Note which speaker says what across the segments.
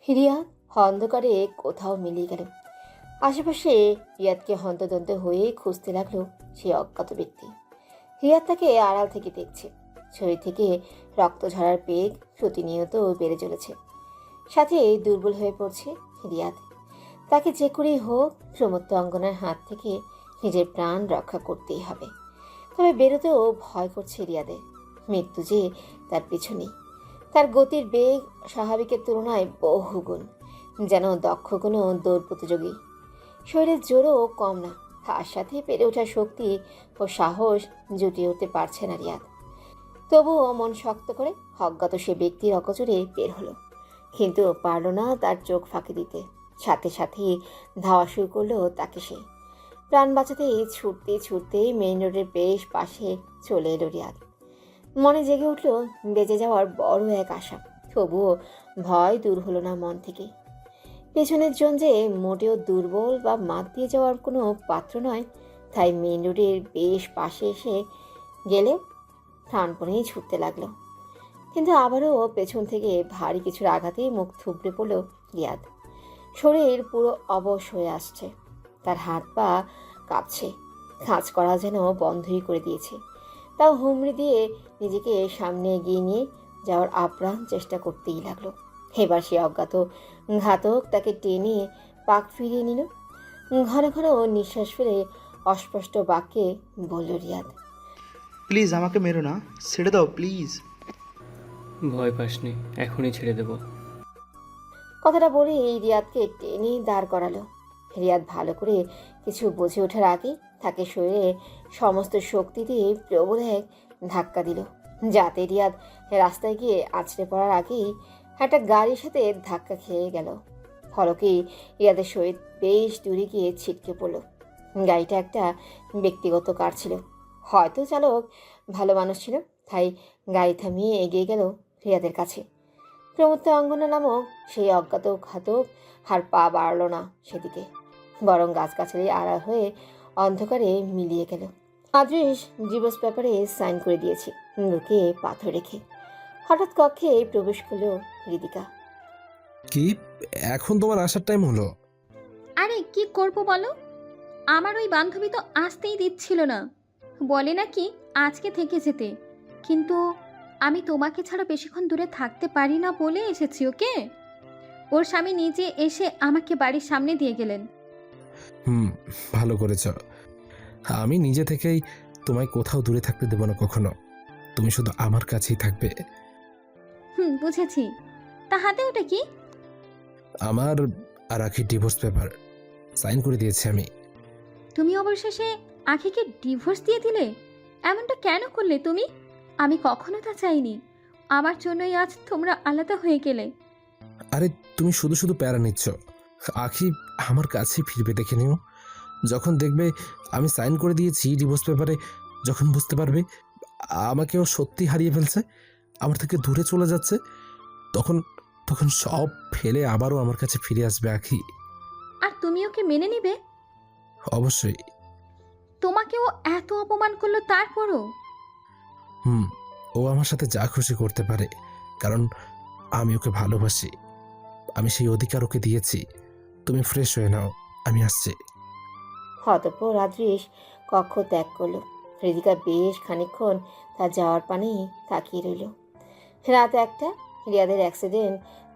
Speaker 1: রিয়া অন্ধকারে কোথাও মিলিয়ে গেল। আশেপাশে রিয়াদকে হন্তদন্ত হয়ে খুঁজতে লাগলো সে অজ্ঞাত ব্যক্তি। রিয়াদ তাকে আড়াল থেকে দেখছে। শরীর থেকে রক্ত ঝরার বেগ প্রতিনিয়ত বেড়ে চলেছে। সাথে দুর্বল হয়ে পড়ছে রিয়াদ। তাকে যে করেই হোক প্রমত্ত অঙ্গনার হাত থেকে নিজের প্রাণ রক্ষা করতেই হবে। তবে বেরোতেও ভয় করছে রিয়াদের। মৃত্যু যে তার পিছনেই। তার গতির বেগ স্বাভাবিকের তুলনায় বহুগুণ, যেন দক্ষ কোনো দৌড় প্রতিযোগী। শরীরের জোরও কম না, তার সাথে পেরে ওঠার শক্তি ও সাহস জুটিয়ে উঠতে পারছে না রিয়াদ। তবুও মন শক্ত করে অজ্ঞাত সে ব্যক্তির অকচরে বের হলো, কিন্তু পারল না তার চোখ ফাঁকি দিতে। সাথে সাথে ধাওয়া শুরু করলো তাকে সে। প্রাণ বাঁচাতে ছুটতে ছুটতে মেইন রোডের বেশ পাশে চলে এলো রিয়াদ। মনে জেগে উঠল বেঁচে যাওয়ার বড় এক আশা। তবুও ভয় দূর হলো না মন থেকে। পেছনের জন যে মোটেও দুর্বল বা মাত দিয়ে যাওয়ার কোনো পাত্র নয়, তাই মেইন রোডের বেশ পাশে এসে গেলে প্রাণপণেই ছুটতে লাগলো। কিন্তু আবারও পেছন থেকে ভারী কিছুর আঘাতেই মুখ থুবড়ে পড়ল রিয়াদ। শরীর পুরো অবশ হয়ে আসছে। তার হাত পা কাঁপছে, কাজ করা যেন বন্ধই করে দিয়েছে। তাও হুমড়ি দিয়ে নিজেকে সামনে এগিয়ে নিয়ে যাওয়ার আপ্রাণ চেষ্টা করতেই লাগলো। এবার সে অজ্ঞাত ঘাতক তাকে টেনে পাক ফিরিয়ে নিল। ঘন ঘন নিঃশ্বাস ফেলে অস্পষ্ট বাক্যে বলল রিয়াদ,
Speaker 2: প্লিজ আমাকে মেরো না, ছেড়ে দাও প্লিজ।
Speaker 3: ভয় পাসনি, এখনই ছেড়ে দেব।
Speaker 1: কথাটা বলে রিয়াদকে টেনে দাঁড় করালো। রিয়াদ ভালো করে কিছু বুঝে ওঠার আগে তাকে শরীরে সমস্ত শক্তি দিয়ে প্রবল এক ধাক্কা দিল, যাতে রিয়াদ রাস্তায় গিয়ে আছড়ে পড়ার আগেই একটা গাড়ির সাথে ধাক্কা খেয়ে গেল। ফলকেই রিয়াদের শরীর বেশ দূরে গিয়ে ছিটকে পড়ল। গাড়িটা একটা ব্যক্তিগত কার ছিল। হয়তো চালক ভালো মানুষ ছিল, তাই গাড়ি থামিয়ে এগিয়ে গেল রিয়াদের কাছে। প্রমত্ত অঙ্গনা নামক সেই অজ্ঞাত ঘাতক আর পা বাড়ল না সেদিকে, বরং গাছগাছালি আড়াল হয়ে অন্ধকারে মিলিয়ে গেল। আদৃশ ডিভোর্স পেপারে সাইন করে দিয়েছি, বুকে পাথর রেখে। হঠাৎ কক্ষে প্রবেশ করলো হৃদিকা।
Speaker 4: কি, এখন তোমার আসার টাইম হলো?
Speaker 5: আরে কি করব বলো, আমার ওই বান্ধবী তো আসতেই দিচ্ছিল না। বলে নাকি আজকে থেকে যেতে, কিন্তু আমি তোমাকে ছাড়া বেশিক্ষণ দূরে থাকতে পারি না বলে এসেছি। ওকে, ওর স্বামী নিজে এসে আমাকে বাড়ির সামনে দিয়ে গেলেন।
Speaker 4: ভালো করেছ। আমি নিজে থেকেই তোমায় কোথাও দূরে থাকতে দেব না কখনো। তুমি শুধু আমার কাছেই থাকবে।
Speaker 5: বুঝেছি। তা হাতে ওটা কি?
Speaker 4: আমার আর আখির ডিভোর্স পেপার সাইন করে দিয়েছি আমি।
Speaker 5: তুমি অবশেষে আখিকে ডিভোর্স দিয়ে দিলে? এমনটা কেন করলে তুমি? আমি কখনো তা চাইনি। আমার জন্যই আজ তোমরা আলাদা হয়ে গেলে।
Speaker 4: আরে তুমি শুধু শুধু প্যারা নিচ্ছ। আখি আমার কাছেই ফিরবে, দেখে নিও। যখন দেখবে আমি সাইন করে দিয়েছি ডিভোর্স পেপারে, যখন বুঝতে পারবে আমাকেও সত্যি হারিয়ে ফেলছে, আমার থেকে দূরে চলে যাচ্ছে, তখন তখন সব ফেলে আবারও আমার কাছে ফিরে আসবে আখি।
Speaker 5: আর তুমি ওকে মেনে নিবে?
Speaker 4: অবশ্যই।
Speaker 5: তোমাকেও এত অপমান করলো তারপরও?
Speaker 4: ও আমার সাথে যা খুশি করতে পারে, কারণ আমি ওকে ভালোবাসি। আমি সেই অধিকার ওকে দিয়েছি। তুমি ফ্রেশ হয়ে নাও, আমি আসছি।
Speaker 1: অতঃপর আদৃশ কক্ষ ত্যাগ করলো। হৃদিকা বেশ খানিকক্ষণ তার যাওয়ার পানে তাকিয়ে রইল। রাত একটা। রিয়াদের অ্যাক্সিডেন্ট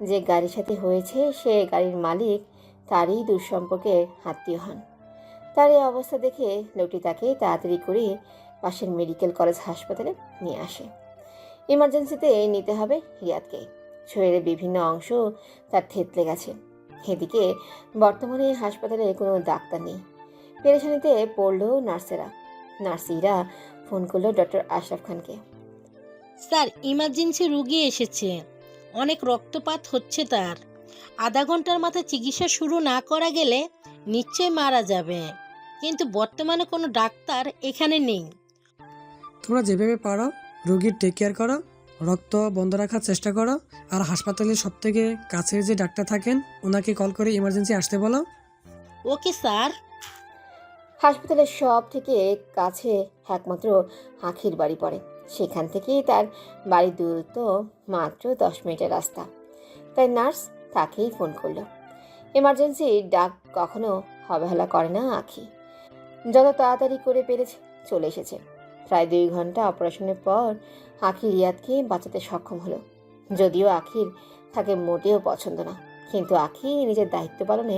Speaker 1: যে গাড়ির সাথে হয়েছে সে গাড়ির মালিক তারই দুঃসম্পর্কের আত্মীয় হন। তার এই অবস্থা দেখে লোকটি তাকে তাড়াতাড়ি করে পাশের মেডিকেল কলেজ হাসপাতালে নিয়ে আসে। ইমার্জেন্সিতে নিতে হবে রিয়াদকে। শরীরের বিভিন্ন অংশ তার থেতলে গেছে। এদিকে বর্তমানে হাসপাতালে কোনো ডাক্তার নেই। পেরেশানিতে পড়ল নার্সেরা। নার্সিরা ফোন করলো ডক্টর আশরাফ খানকে।
Speaker 6: স্যার, ইমার্জেন্সি রুগী এসেছে, অনেক রক্তপাত হচ্ছে তার। আধা ঘন্টার মাথায় চিকিৎসা শুরু না করা গেলে নিশ্চয় মারা যাবে, কিন্তু বর্তমানে কোনো ডাক্তার এখানে নেই।
Speaker 7: তোমরা যেভাবে পারো রোগীর টেক কেয়ার করো, রক্ত বন্ধ রাখার চেষ্টা করো, আর হাসপাতালের সবথেকে কাছের যে ডাক্তার থাকেন ওনাকে কল করে ইমার্জেন্সি আসতে বলো।
Speaker 6: Okay sir.
Speaker 1: হাসপাতালের সব থেকে কাছে একমাত্র আখির বাড়ি পড়ে। সেখান থেকেই তার বাড়ির দূরত্ব মাত্র 10 মিনিটের রাস্তা। তাই নার্স তাকেই ফোন করলো। এমার্জেন্সি ডাক কখনো অবহেলা করে না আখি। যত তাড়াতাড়ি করে পেরেছে চলে এসেছে। প্রায় 2 ঘন্টা অপারেশনের পর আখি রিয়াদকে বাঁচাতে সক্ষম হলো। যদিও আখির তাকে মোটেও পছন্দ না, কিন্তু আখি নিজের দায়িত্ব পালনে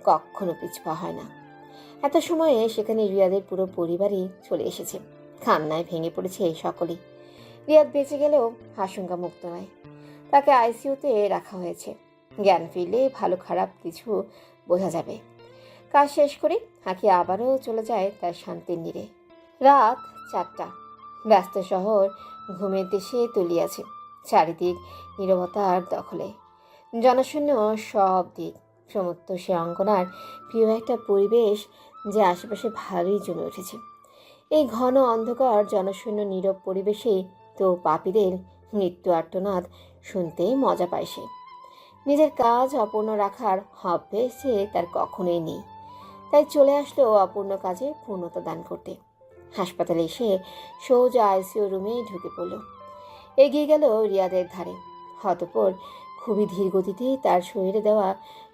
Speaker 1: কখনো পিছপা হয় না। এত সময়ে সেখানে রিয়াদের পুরো পরিবারই চলে এসেছে। কান্নায় ভেঙে পড়েছে সকলেই। রিয়াদ বেঁচে গেলেও আশঙ্কা মুক্ত নয়। তাকে আইসিইউতে রাখা হয়েছে। জ্ঞান ফিরলে ভালো খারাপ কিছু বোঝা যাবে। কাজ শেষ করে আখি আবারও চলে যায় তার শান্তির নীড়ে। রাত 4টা। ব্যস্ত শহর ঘুমের দেশে তলিয়াছে। চারিদিক নীরবতার দখলে, জনশূন্য সব দিক। সমস্ত সে অঙ্গনার প্রিয় একটা পরিবেশ, যে আশেপাশে ভারী জমে উঠেছে। এই ঘন অন্ধকার জনশূন্য নীরব পরিবেশেই তো পাপীদের মৃত্যু আর্তনাদ শুনতে মজা পায় সে। নিজের কাজ অপূর্ণ রাখার অভ্যেসে তার কখনোই নেই। তাই চলে আসলো অপূর্ণ কাজে পূর্ণতা দান করতে। হাসপাতালে এসে সোজা আইসিইউ রুমে ঢুকে পড়ল। এগিয়ে গেল রিয়াদের ধারে। অতঃপর খুবই ধীর গতিতে তার শরীরে দেওয়া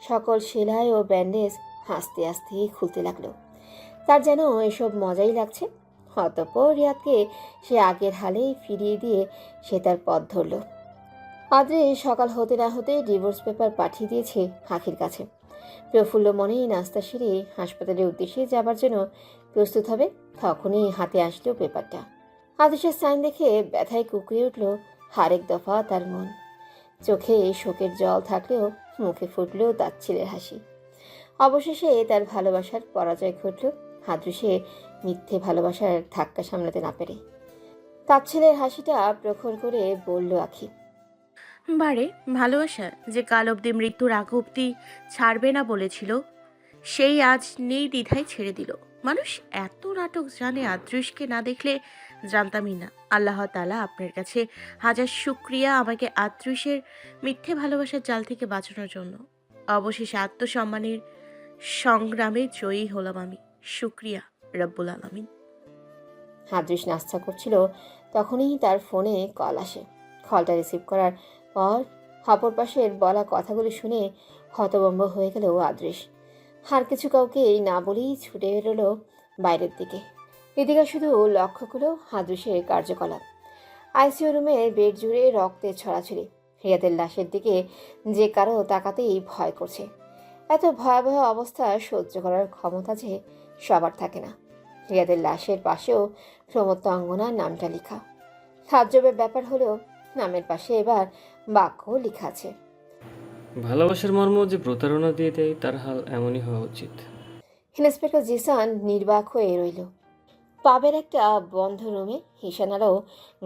Speaker 1: সকল সেলাই ও ব্যান্ডেজ আস্তে আস্তে খুলতে লাগলো। তার যেন এসব মজাই লাগছে। অতঃপর রিয়াদকে সে আগের হালে ফিরিয়ে দিয়ে সে তার পথ ধরল। আদ্রে সকাল হতে না হতে ডিভোর্স পেপার পাঠিয়ে দিয়েছে আখির কাছে। প্রফুল্ল মনেই নাস্তা সেরে হাসপাতালের উদ্দেশ্যে যাবার জন্য প্রস্তুত হবে, তখনই হাতে আসলো পেপারটা। আদেশের সাইন দেখে ব্যথায় কুকড়ে উঠল আরেক দফা তার মন। চোখে শোকের জল থাকলেও মুখে ফুটল তাচ্ছিলের হাসি। অবশেষে তার ভালোবাসার পরাজয় ঘটল। আদৃশে মিথ্যে ভালোবাসার ধাক্কা সামলাতে না পেরে তাচ্ছিলের হাসিটা প্রখর করে বলল আখি।
Speaker 8: বারে ভালোবাসা যে কাল অবধি মৃত্যুর আগ অবধি ছাড়বে না বলেছিল, সেই আজ নেই দ্বিধায় ছেড়ে দিল। মানুষ এত নাটক জানে, আদৃশকে না দেখলে জানতামই না। আল্লাহ তাআলা আপনার কাছে হাজার শুকরিয়া আমাকে আদৃশের মিথ্যে ভালোবাসার জাল থেকে বাঁচানোর জন্য। অবশেষে আত্মসম্মানের সংগ্রামে জয়ী হলাম আমি। শুকরিয়া রব্বুল আলামিন।
Speaker 1: আদৃশ নাস্তা করছিল, তখনই তার ফোনে কল আসে। কলটা রিসিভ করার পর অপর পাশের বলা কথাগুলি শুনে হতভম্ব হয়ে গেল আদৃশ। আর কিছু কাউকে না বলেই ছুটে বেরোলো বাইরের দিকে। এদিকে শুধু লক্ষ্য করলো আদৃশের কার্যকলাপ। আইসিইউ রুমে বেড জুড়ে রক্তের ছড়াছড়ি। রিয়াদের লাশের দিকে যে কারো তাকাতেই ভয় করছে। এত ভয়াবহ অবস্থা সহ্য করার ক্ষমতা যে সবার থাকে না। রিয়াদের লাশের পাশেও প্রমত্ত অঙ্গনার নামটা লেখা। তাজ্জবের ব্যাপার হলো নামের পাশে এবার বাক্য লেখা আছে।
Speaker 3: ভালোবাসার মর্ম যে প্রতারণা দিয়ে দেয়, তার হাল এমনই হওয়া উচিত।
Speaker 1: ইন্সপেক্টর জিসান নির্বাক হয়ে রইল। পাবের একটা বন্ধ রুমে ঈশানারও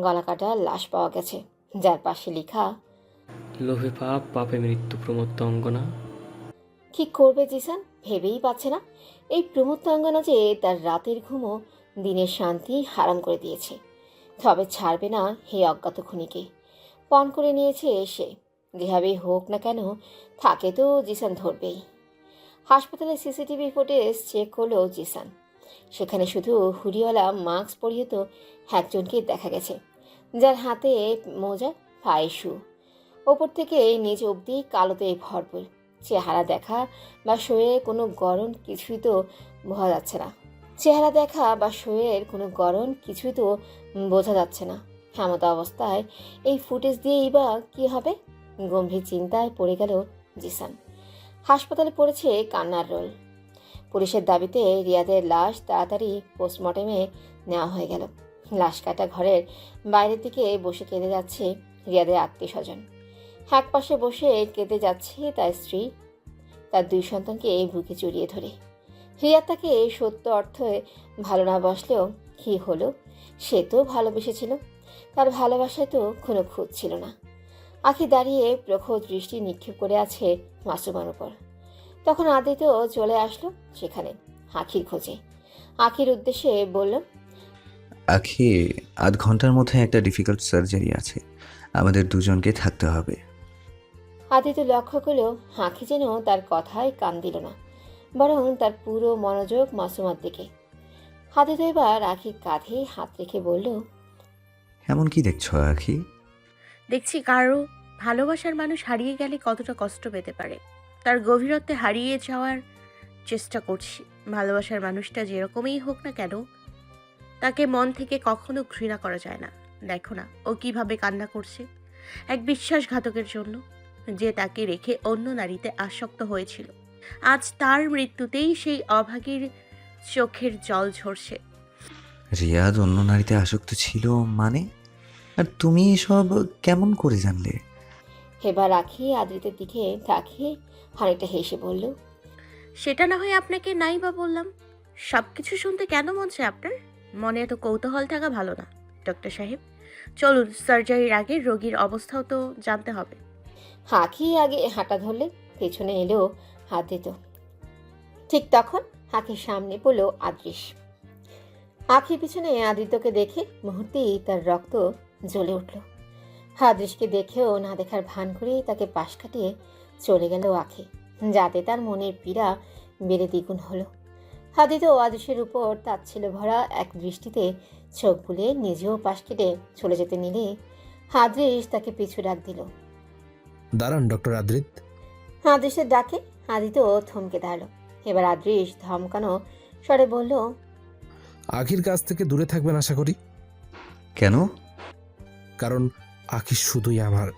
Speaker 1: গলাকাটা লাশ পাওয়া গেছে, যার পাশে লেখা,
Speaker 3: লোভে পাপ, পাপে মৃত্যু, প্রমত্ত অঙ্গনা।
Speaker 1: কি করবে জিসান ভেবেই পাচ্ছে না। এই প্রমত্ত অঙ্গনা যে তার রাতের ঘুমও দিনের শান্তি হারাম করে দিয়েছে। তবে ছাড়বে না হে অজ্ঞাত খুনিকে। পণ করে নিয়েছে সে। যেভাবেই হোক না কেন থাকে তো জিসান ধরবেই। হাসপাতালে সিসিটিভি ফুটেজ চেক করলো জিসান। সেখানে শুধু হুডিওয়ালা মাস্ক পরিহিত একজনকে দেখা গেছে, যার হাতে মোজা, পায়ে শু। ওপর থেকে নিচ অবধি কালোতে ভরপুর। চেহারা দেখা বা শরীরের কোনো গড়ন কিছুই তো বোঝা যাচ্ছে না। বোঝা যাচ্ছে না। এমত অবস্থায় এই ফুটেজ দিয়েই বা কী হবে? গম্ভীর চিন্তায় পড়ে গেল জিসান। হাসপাতালে পড়েছে কান্নার রোল। পুলিশের দাবিতে রিয়াদের লাশ তাড়াতাড়ি পোস্টমর্টেমে নেওয়া হয়ে গেল। লাশ কাটা ঘরের বাইরের দিকে বসে কেঁদে যাচ্ছে রিয়াদের আত্মীয় স্বজন। এক পাশে বসে কেঁদে যাচ্ছে তার স্ত্রী, তার 2 সন্তানকে বুকে জড়িয়ে ধরে। রিয়াদ তাকে সত্য অর্থে ভালো না বাসলেও কী হলো, সে তো ভালোবেসেছিল। তার ভালোবাসায় তো কোনো খুঁত ছিল না। আখি দাঁড়িয়ে প্রখর দৃষ্টি নিক্ষেপ করে আছে মাসুমার উপর। তখন আদিত্য চলে আসলো সেখানে আখির খোঁজে। আখির উদ্দেশ্যে বলল,
Speaker 9: আখি, আধ ঘন্টার মধ্যে একটা ডিফিকাল্ট সার্জারি আছে, আমাদের দুজনকে থাকতে হবে।
Speaker 1: আদিত্য লক্ষ্য করলো আখি যেন তার কথায় কান দিল না, বরং তার পুরো মনোযোগ মাসুমার দিকে। আদিত্য এবার আখির কাঁধে হাত রেখে বলল,
Speaker 9: এমন কি দেখছো আখি?
Speaker 8: দেখছি কারো ভালোবাসার মানুষ হারিয়ে গেলে কতটা কষ্ট পেতে পারে তার গভীরত্বে হারিয়ে যাওয়ার চেষ্টা করছি। ভালোবাসার মানুষটা যেরকমই হোক না কেন, তাকে মন থেকে কখনো ঘৃণা করা যায় না। দেখো না ও কিভাবে কান্না করছে এক বিশ্বাসঘাতকের জন্য, যে তাকে রেখে অন্য নারীতে আসক্ত হয়েছিল। আজ তার মৃত্যুতেই সেই অভাগীর চোখের জল ঝরছে।
Speaker 9: রিয়াদ অন্য নারীতে আসক্ত ছিল মানে? আর তুমি এসব কেমন করে জানলে?
Speaker 1: এবার আখি আদ্রিতের দিকে তাকিয়ে খানিকটা হেসে বলল,
Speaker 8: সেটা না হয় আপনাকে নাই বা বললাম। সব কিছু শুনতে কেন মন চায় আপনার? মনে এত কৌতূহল থাকা ভালো না ডক্টর সাহেব। চলুন, সার্জারির আগে রোগীর অবস্থাও তো জানতে হবে।
Speaker 1: আখি আগে হাঁটা ধরলে পেছনে এলো আদ্রিত। ঠিক তখন আখির সামনে পড়ল আদৃশ। আখির পিছনে আদিত্যকে দেখে মুহূর্তেই তার রক্ত জ্বলে উঠল। আদৃশকে দেখেও না দেখার ভান করে তাকে পাশ কাটিয়ে চলে গেল আখি, যাতে তার মনের পীড়া বেড়ে দ্বিগুণ হলো। আদিত্য আদৃশের উপর তাচ্ছিল্য ভরা এক দৃষ্টিতে চোখ বুলিয়ে নিজেও পাশ কেটে চলে যেতে নিলে আদৃশ তাকে পিছু ডাক দিল।
Speaker 4: দাঁড়ান ডক্টর আদ্রিত।
Speaker 1: আদৃশের ডাকে আদিত্য থমকে দাঁড়ালো। এবার আদৃশ ধমকানো স্বরে বলল,
Speaker 4: আখির কাছ থেকে দূরে থাকবেন আশা করি।
Speaker 9: কেন?
Speaker 4: কারণ আখি শুধুই আমার।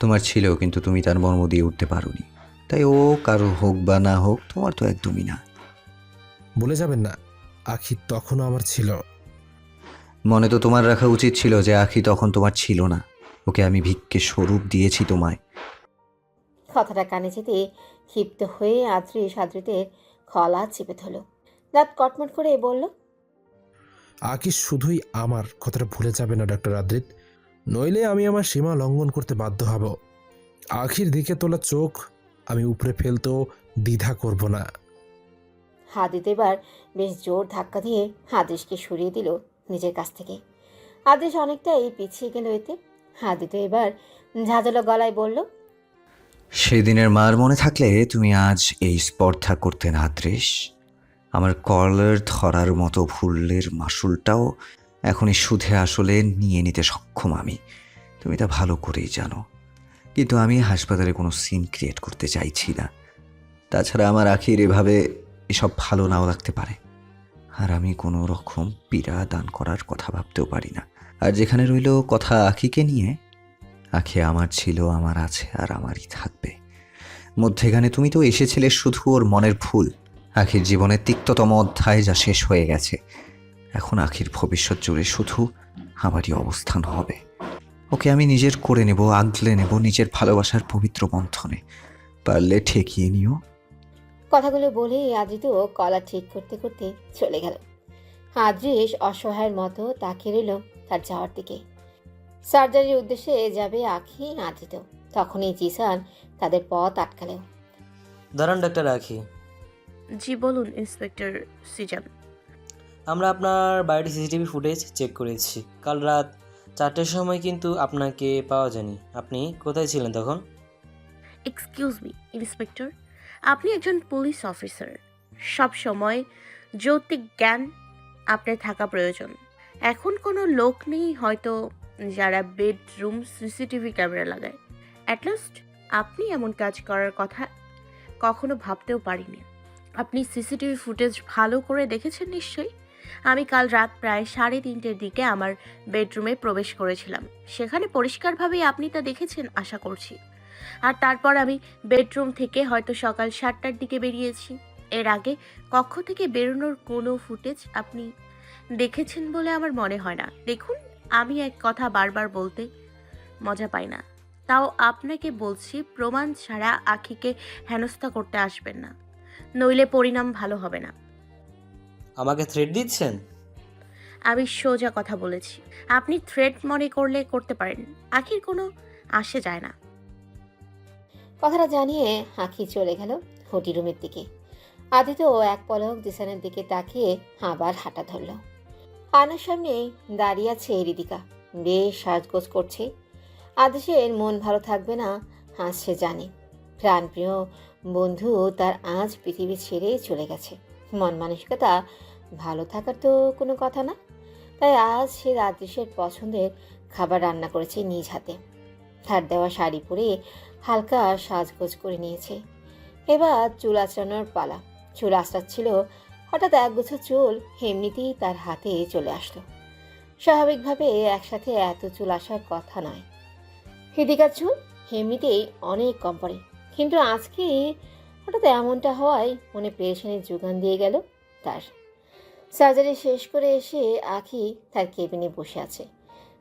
Speaker 9: তোমার ছিল, কিন্তু তুমি তার মর্ম দিয়ে উঠতে পারোনি। তাই ও কারো হোক বা না হোক, তোমার তো একদমই না।
Speaker 4: বলে যাবেন না, আখি তখনও আমার ছিল।
Speaker 9: মনে তো তোমার রাখা উচিত ছিল যে আখি তখন তোমার ছিল না। ওকে আমি ভিক্ষে স্বরূপ দিয়েছি তোমায়।
Speaker 1: কথাটা কানে যেতে ক্ষিপ্ত হয়ে আদৃশ আদৃতের খলা চেপে ধরল। দাঁত কটমট করে বলল,
Speaker 4: আখি শুধুই আমার, কথাটা ভুলে যাবে না ডক্টর আদ্রিত, নইলে আমি আমার সীমা লঙ্ঘন করতে বাধ্য হব। আখির দিকে তোলা চোখ আমি উপরে ফেলতেও দ্বিধা করব না।
Speaker 1: আদিত্য এবার বেশ জোর ধাক্কা দিয়ে আদৃশকে সরিয়ে দিল নিজের কাছ থেকে। আদৃশ অনেকটাই পিছিয়ে গেল এতে। আদিত্য এবার ঝাঁঝালো গলায় বলল,
Speaker 9: সেদিনের মার মনে থাকলে তুমি আজ এই স্পর্ধা করতে না আদ্রিশ। আমার কলার ধরার মতো ভুলের মাসুলটাও এখনই সুদে আসলে নিয়ে নিতে সক্ষম আমি। তুমি তা ভালো করেই জানো। কিন্তু আমি হাসপাতালে কোনো সিন ক্রিয়েট করতে চাইছি না। তাছাড়া আমার আখির এভাবে এসব ভালো নাও লাগতে পারে। আর আমি কোনো রকম পীড়া দান করার কথা ভাবতেও পারি না। আর যেখানে রইল কথা আখিকে নিয়ে, আখি আমার ছিল, আমার আছে, আর আমারই থাকবে। মধ্যেখানে তুমি তো এসেছিলে শুধু ওর মনের ভুল। আখির জীবনের তিক্ততম অধ্যায় যা শেষ হয়ে গেছে। এখন আখির ভবিষ্যৎ জুড়ে শুধু আমারই অবস্থান হবে। ওকে আমি নিজের করে নেব, আগলে নেব নিজের ভালোবাসার পবিত্র বন্ধনে। পারলে ঠেকিয়ে নিও।
Speaker 1: কথাগুলো বলে আদিত্য কলা ঠিক করতে করতে চলে গেল। আদৃশ অসহায়ের মতো তাকিয়ে রইল তার যাওয়ার দিকে। সার্জারির উদ্দেশ্যে যাবে আখি আদিত্য। তখনই জিসান তাদের পথ আটকালেও।
Speaker 10: দাঁড়ান ডাক্তার আখি,
Speaker 8: জি বলুন ইন্সপেক্টর সিজান।
Speaker 10: আমরা আপনার বাড়ির সিসিটিভি ফুটেজ চেক করেছি। কাল রাত 4টের সময় কিন্তু আপনাকে পাওয়া যায়নি। আপনি কোথায় ছিলেন তখন?
Speaker 8: এক্সকিউজ মি ইন্সপেক্টর, আপনি একজন পুলিশ অফিসার, সব সময় যৌক্তিক জ্ঞান আপনার থাকা প্রয়োজন। এখন কোনো লোক নেই হয়তো যারা বেডরুম সিসিটিভি ক্যামেরা লাগায়। অ্যাটলিস্ট আপনি এমন কাজ করার কথা কখনো ভাবতেও পারিনি। আপনি সিসিটিভি ফুটেজ ভালো করে দেখেছেন নিশ্চয়ই। আমি কাল রাত প্রায় 3:30টার দিকে আমার বেডরুমে প্রবেশ করেছিলাম। সেখানে পরিষ্কারভাবেই আপনি তা দেখেছেন আশা করছি। আর তারপর আমি বেডরুম থেকে হয়তো সকাল 7টার দিকে বেরিয়েছি। এর আগে কক্ষ থেকে বেরোনোর কোনো ফুটেজ আপনি দেখেছেন বলে আমার মনে হয় না। দেখুন, আমি এক কথা বারবার বলতে মজা পাই না, তাও আপনাকে বলছি, প্রমাণ ছাড়া আখিকে হেনস্থা করতে আসবেন না, নইলে পরিণাম ভালো হবে না।
Speaker 10: আমাকে থ্রেট দিচ্ছেন?
Speaker 8: আমি সোজা কথা বলেছি। আপনি থ্রেট মনে করলে করতে পারেন, আখির কোনো আসে যায় না।
Speaker 1: কথাটা জানিয়ে আখি চলে গেল হোটি রুমের দিকে। আদিত্য এক পলক জিসানের দিকে তাকিয়ে আবার হাঁটা ধরল। আয়নার সামনে দাঁড়িয়ে আছে রিদিকা, বেশ সাজগোজ করছে। আদেশের মন ভালো থাকবে না আজ সে জানে। প্রাণপ্রিয় বন্ধু তার আজ পৃথিবী ছেড়ে চলে গেছে। মন মানসিকতা ভালো থাকার তো কোনো কথা না। তাই আজ সে আদেশের পছন্দের খাবার রান্না করেছে নিজ হাতে। তার দেওয়া শাড়ি পরে হালকা সাজগোজ করে নিয়েছে। এবার চুল আঁচড়ানোর পালা। চুল আঁচড়াচ্ছিল, হঠাৎ একগুচ্ছ চুল এমনিতেই তার হাতে চলে আসলো। স্বাভাবিকভাবে একসাথে এত চুল আসার কথা নয়। হৃদিকার চুল এমনিতেই অনেক কম পড়ে, কিন্তু আজকে হঠাৎ এমনটা হওয়ায় মনে পেরেশানির যোগান দিয়ে গেল তার। সার্জারি শেষ করে এসে আখি তার কেবিনে বসে আছে।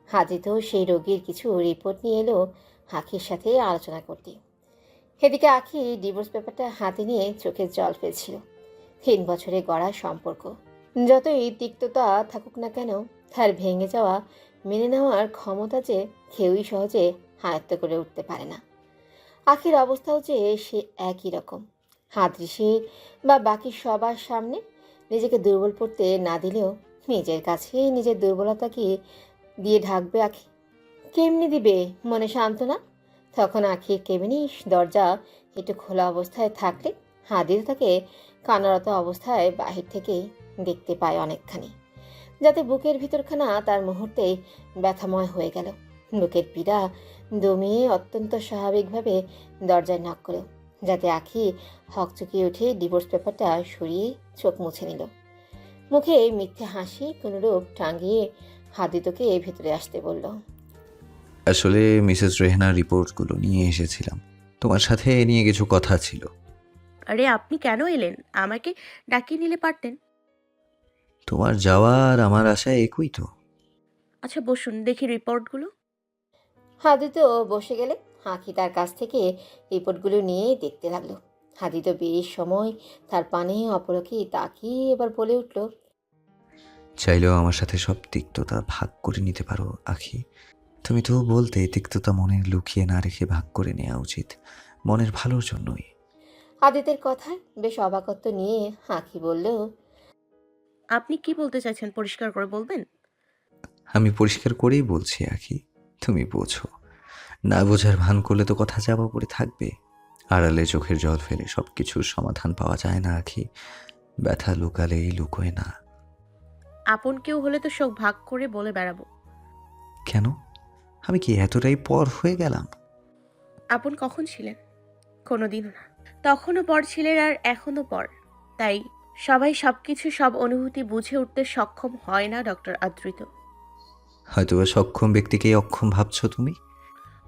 Speaker 1: হাজিত সেই রোগীর কিছু রিপোর্ট নিয়ে এলো আখির সাথে আলোচনা করতে। এদিকে আখি ডিভোর্স পেপারটা হাতে নিয়ে চোখের জল ফেলছিল। 3 বছরে গড়া সম্পর্ক, যতই তিক্ততা থাকুক না কেন, তার ভেঙে যাওয়া মেনে নেওয়ার ক্ষমতা যে কেউই সহজে আয়ত্ত করে উঠতে পারে না। আখির অবস্থাও যে সে একই রকম। হাদৃশি বা বাকি সবার সামনে নিজেকে দুর্বল করতে না দিলেও নিজের কাছে নিজের দুর্বলতাকে দিয়ে ঢাকবে আখি। কেমনি দিবে মনে সান্ত্বনা? তখন আখির কেবিনে দরজা একটু খোলা অবস্থায় থাকলে হাদির তাকে কান্নারত অবস্থায় বাহির থেকেই দেখতে পায় অনেকখানি, যাতে বুকের ভিতরখানা তার মুহূর্তেই ব্যথাময় হয়ে গেল। বুকের পীড়া দমিয়ে অত্যন্ত স্বাভাবিকভাবে দরজায় নক করল, যাতে আখি হকচকিয়ে উঠে ডিভোর্স পেপারটা সরিয়ে চোখ মুছে নিল। মুখে মিথ্যে হাসি কোনোরূপ টাঙিয়ে হাদিতকে ভেতরে আসতে বলল।
Speaker 9: আসলে মিসেস রেহনার রিপোর্টগুলো নিয়ে এসেছিলাম, তোমার সাথে এ নিয়ে কিছু কথা ছিল।
Speaker 8: আরে আপনি কেন এলেন? আমাকে ডাকিয়ে নিলে পারতেন।
Speaker 9: তোমার যাওয়া আর আমার আশা একই তো।
Speaker 8: আচ্ছা বসুন, দেখি রিপোর্টগুলো।
Speaker 1: হাদিত বসে গেলে আখি তার কাছ থেকে রিপোর্টগুলো নিয়ে দেখতে লাগলো। হাদিত বেশ সময় তার পানে অপলকে তাকিয়ে এবার বলে উঠল।
Speaker 9: চাইলেও আমার সাথে সব তিক্ততা ভাগ করে নিতে পারো আখি। তুমি তো বলতে তিক্ততা মনে লুকিয়ে না রেখে ভাগ করে নেওয়া উচিত, মনের ভালোর জন্যই।
Speaker 1: আদিতের কথায় বেশ অবাকত্ব নিয়ে আখি বলল।
Speaker 8: আপনি কি বলতে চাইছেন পরিষ্কার করে বলবেন?
Speaker 9: আমি পরিষ্কার করেই বলছি আখি, তুমি বোঝো। না বোঝার ভান করলে তো কথা চাপা পড়ে থাকবে। আড়ালে চোখের জল ফেলে সব কিছুর সমাধান পাওয়া যায় না আখি। ব্যথা লুকালেই লুকোয় না।
Speaker 8: আপন কেউ হলে তো সব ভাগ করে বলে বেড়াবো।
Speaker 9: কেন? আমি কি এতটাই পর হয়ে গেলাম?
Speaker 8: আপন কখন ছিলেন? কোনোদিনও না। তখনও পর ছিলেন আর এখনও পর। তাই সবাই সবকিছু সব অনুভূতি বুঝে উঠতে সক্ষম হয় না ডক্টর আদৃত।
Speaker 9: হয়তোবা সক্ষম ব্যক্তিকেই অক্ষম ভাবছো তুমি।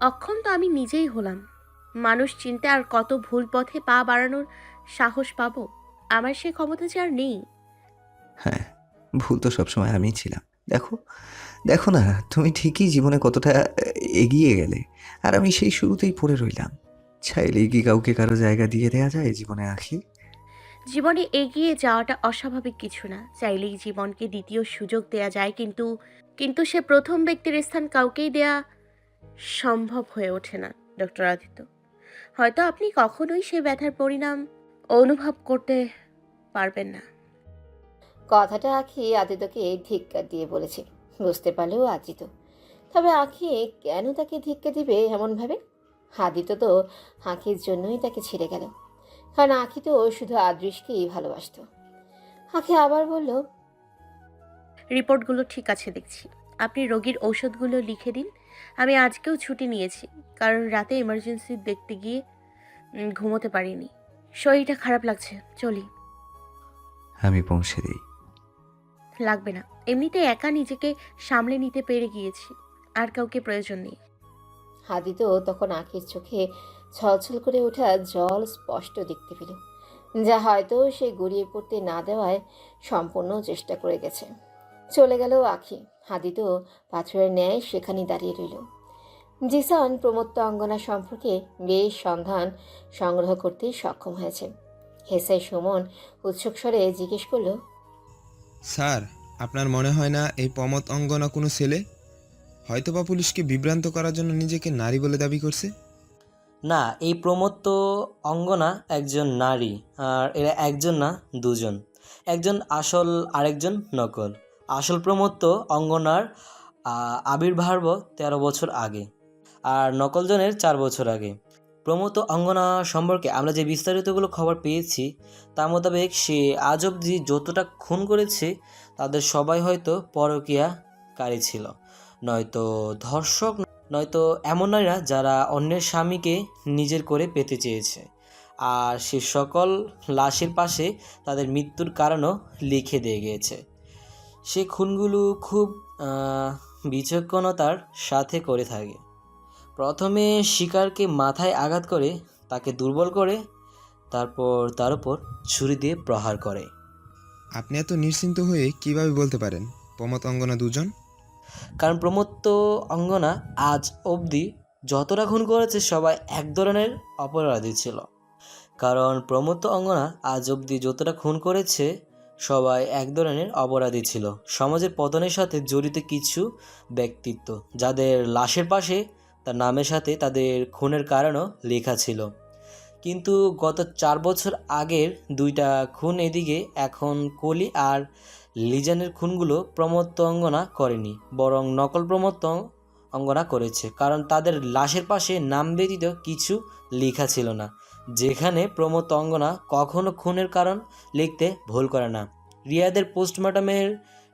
Speaker 8: অক্ষম তো আমি নিজেই হলাম। মানুষ চিনতে আর কত ভুল পথে পা বাড়ানোর সাহস পাবো? আমার সে ক্ষমতা যে আর নেই।
Speaker 9: হ্যাঁ, ভুল তো সবসময় আমিই ছিলাম। দেখো দেখো না, তুমি ঠিকই জীবনে কতটা এগিয়ে গেলে, আর আমি সেই শুরুতেই পড়ে রইলাম। চাইলেই কি কাউকে কারো জায়গা দিয়ে দেয়া যায় জীবনে আখি?
Speaker 8: জীবনে এগিয়ে যাওয়াটা অস্বাভাবিক কিছু না। চাইলেই জীবনকে দ্বিতীয় সুযোগ দেয়া যায়, কিন্তু কিন্তু সে প্রথম ব্যক্তির স্থান কাউকেই দেয়া সম্ভব হয়ে ওঠে না ডক্টর আদিত্য। হয়তো আপনি কখনোই সে ব্যথার পরিণাম অনুভব করতে পারবেন না।
Speaker 1: কথাটা আখি আদিতকে ধিক্কার দিয়ে বলেছে, বুঝতে পারলেও আদিত। তবে আখি কেন তাকে ধিক্কা দিবে এমনভাবে? আদিত তো আখির জন্যই তাকে ছেড়ে গেল, কারণ আখি তো শুধু আদৃশকেই ভালোবাসত। আখি আবার বলল।
Speaker 8: রিপোর্টগুলো ঠিক আছে দেখছি। আপনি রোগীর ঔষধগুলো লিখে দিন। আমি আজকেও ছুটি নিয়েছি, কারণ রাতে এমার্জেন্সি দেখতে গিয়ে ঘুমোতে পারিনি। শরীরটা খারাপ লাগছে, চলি।
Speaker 9: আমি পৌঁছে দিই।
Speaker 8: লাগবে না, এমনিতে একা নিজেকে সামলে নিতে পেরে গিয়েছি, আর কাউকে প্রয়োজন নেই।
Speaker 1: আদিত তখন আখির চোখে ছলছল করে ওঠা জল স্পষ্ট দেখতে পেল, যা হয়তো সে গড়িয়ে পড়তে না দেওয়ায় সম্পূর্ণ চেষ্টা করে গেছে। চলে গেল আখি। আদিত পাথরের ন্যায় সেখানেই দাঁড়িয়ে রইল। জিসান প্রমত্ত অঙ্গনা সম্পর্কে বেশ সন্ধান সংগ্রহ করতে সক্ষম হয়েছে। হেসাই সুমন উৎসুক স্বরে জিজ্ঞেস করল।
Speaker 11: স্যার, আপনার মনে হয় না এই প্রমথ অঙ্গনা কোনো ছেলে? হয়তোবা পুলিশকে বিভ্রান্ত করার জন্য নিজেকে নারী বলে দাবি করছে।
Speaker 10: না, এই প্রমত্ত অঙ্গনা একজন নারী, আর এরা একজন না, দুজন। একজন আসল, আরেকজন নকল। আসল প্রমত্ত অঙ্গনার আবির্ভাব 13 বছর আগে, আর নকলজনের 4 বছর আগে। প্রমত্ত অঙ্গনা সম্পর্কে আমরা যে বিস্তারিতগুলো খবর পেয়েছি তার মোতাবেক সে আজ অবধি যতটা খুন করেছে তাদের সবাই হয়তো পরকীয়াকারী ছিল, নয়তো ধর্ষক, নয়তো এমন নারীরা যারা অন্যের স্বামীকে নিজের করে পেতে চেয়েছে, আর সে সকল লাশের পাশে তাদের মৃত্যুর কারণও লিখে দিয়ে গিয়েছে। সে খুনগুলো খুব বিচক্ষণতার সাথে করে থাকে। প্রথমে শিকারকে মাথায় আঘাত করে তাকে দুর্বল করে তারপর তার উপর ছুরি দিয়ে প্রহার করে।
Speaker 11: আপনি এত নিশ্চিন্ত হয়ে কিভাবে বলতে পারেন প্রমথ অঙ্গনা দুজন?
Speaker 10: কারণ প্রমত্ত অঙ্গনা আজ অবধি যতটা খুন করেছে সবাই এক ধরনের অপরাধী ছিল। কারণ প্রমত্ত অঙ্গনা আজ অবধি যতটা খুন করেছে সবাই এক ধরনের অপরাধী ছিল, সমাজের পতনের সাথে জড়িত কিছু ব্যক্তিত্ব, যাদের লাশের পাশে তার নামের সাথে তাদের খুনের কারণও লেখা ছিল। কিন্তু গত 4 বছর আগের 2টা খুন এদিকে এখন কলি আর লিজানের খুনগুলো প্রমত্ত অঙ্গনা করেনি, বরং নকল প্রমত্ত অঙ্গনা করেছে। কারণ তাদের লাশের পাশে নাম ব্যতীত কিছু লেখা ছিল না, যেখানে প্রমত্ত অঙ্গনা কখনো খুনের কারণ লিখতে ভুল করে না। রিয়াদের পোস্টমর্টমের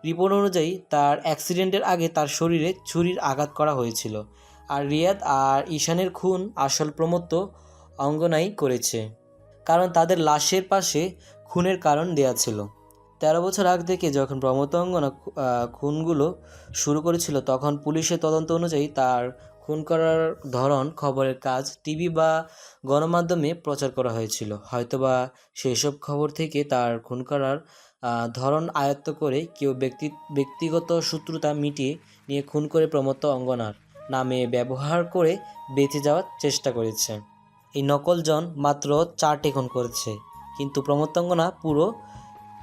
Speaker 10: রিপোর্ট অনুযায়ী তার অ্যাক্সিডেন্টের আগে তার শরীরে ছুরির আঘাত করা হয়েছিল, আর রিয়াদ আর ঈশানের খুন আসল প্রমত্ত অঙ্গনাই করেছে, কারণ তাদের লাশের পাশে খুনের কারণ দেয়া ছিল। 13 বছর আগ থেকে যখন প্রমত্ত অঙ্গনা খুনগুলো শুরু করেছিল তখন পুলিশের তদন্ত অনুযায়ী তার খুন করার ধরন খবরের কাজ টিভি বা গণমাধ্যমে প্রচার করা হয়েছিল। হয়তোবা সেসব খবর থেকে তার খুন করার ধরন আয়ত্ত করে কেউ ব্যক্তিগত শত্রুতা মিটিয়ে নিয়ে খুন করে প্রমত্ত অঙ্গনার নামে ব্যবহার করে বেঁচে যাওয়ার চেষ্টা করেছে। এই নকলজন মাত্র 4টে খুন করেছে, কিন্তু প্রমত্ত অঙ্গনা পুরো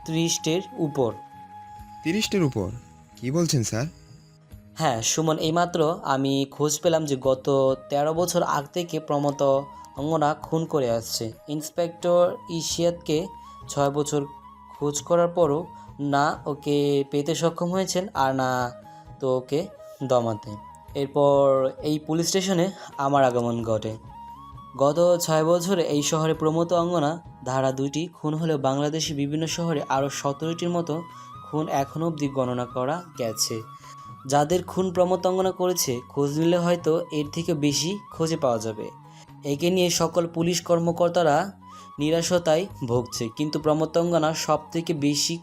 Speaker 10: 30টের উপর।
Speaker 11: 30টের উপর? কি বলছেন স্যার?
Speaker 10: হ্যাঁ সুমন, এইমাত্র আমি খোঁজ পেলাম যে গত 13 বছর আগ থেকে প্রমত্ত অঙ্গনা খুন করে আসছে। ইন্সপেক্টর ইশিয়াতকে 6 বছর খোঁজ করার পরও না ওকে পেতে সক্ষম হয়েছেন আর না তো ওকে দমাতে। এরপর এই পুলিশ স্টেশনে আমার আগমন ঘটে। গত 6 বছরে এই শহরে প্রমত্ত অঙ্গনা ধারা 2টি খুন হলেও বাংলাদেশের বিভিন্ন শহরে আরও 17টির মতো খুন এখনও অবধি গণনা করা গেছে। যাদের খুন প্রমত্ত অঙ্গনা করেছে খোঁজ নিলে হয়তো এর থেকে বেশি খুঁজে পাওয়া যাবে। একে নিয়ে সকল পুলিশ কর্মকর্তারা নিরাশতায় ভুগছে, কিন্তু প্রমত্ত অঙ্গনা সব থেকে বেশি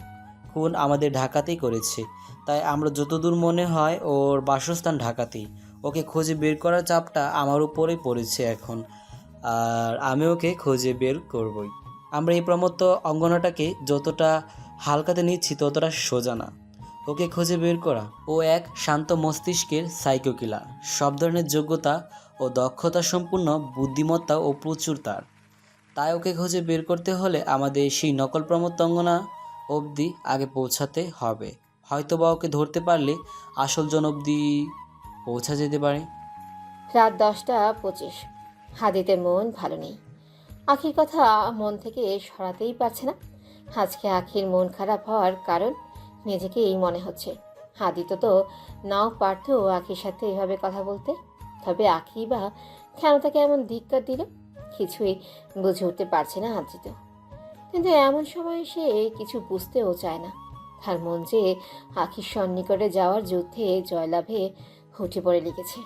Speaker 10: খুন আমাদের ঢাকাতেই করেছে। তাই আমরা যতদূর মনে হয় ওর বাসস্থান ঢাকাতেই, ওকে খুঁজে বের করার চাপটা আমার উপরেই পড়েছে এখন, আর আমি ওকে খুঁজে বের করবই। আমরা এই প্রমত্ত অঙ্গনাটাকে যতটা হালকাতে নিচ্ছি ততটা সোজা না। ওকে খুঁজে বের করা, ও এক শান্ত মস্তিষ্কের সাইকো কিলার, সব ধরনের যোগ্যতা ও দক্ষতা সম্পূর্ণ বুদ্ধিমত্তা ও প্রচুর তার। তাই ওকে খুঁজে বের করতে হলে আমাদের সেই নকল প্রমত্ত অঙ্গনা অবধি আগে পৌঁছাতে হবে। হয়তো বা ওকে ধরতে পারলে আসল জন অবধি পৌঁছা যেতে পারে।
Speaker 1: রাত 10টা 25। হাদিতের মন ভালো নেই। আখির কথা মন থেকে সরাতেই পারছে না। আজকে আখির মন খারাপ হওয়ার কারণ নিজেকেই মনে হচ্ছে। হাদিত তো নাও পারতো আখির সাথে এভাবে কথা বলতে, তবে আখি বা কেন তাকে এমন ধিক্কার দিল কিছুই বুঝে উঠতে পারছে না আদ্রিত। কিন্তু এমন সময় সে কিছু বুঝতেও চায় না। তার মন যে আখির সন্নিকটে যাওয়ার যুদ্ধে জয়লাভে উঠে পড়ে লেগেছে।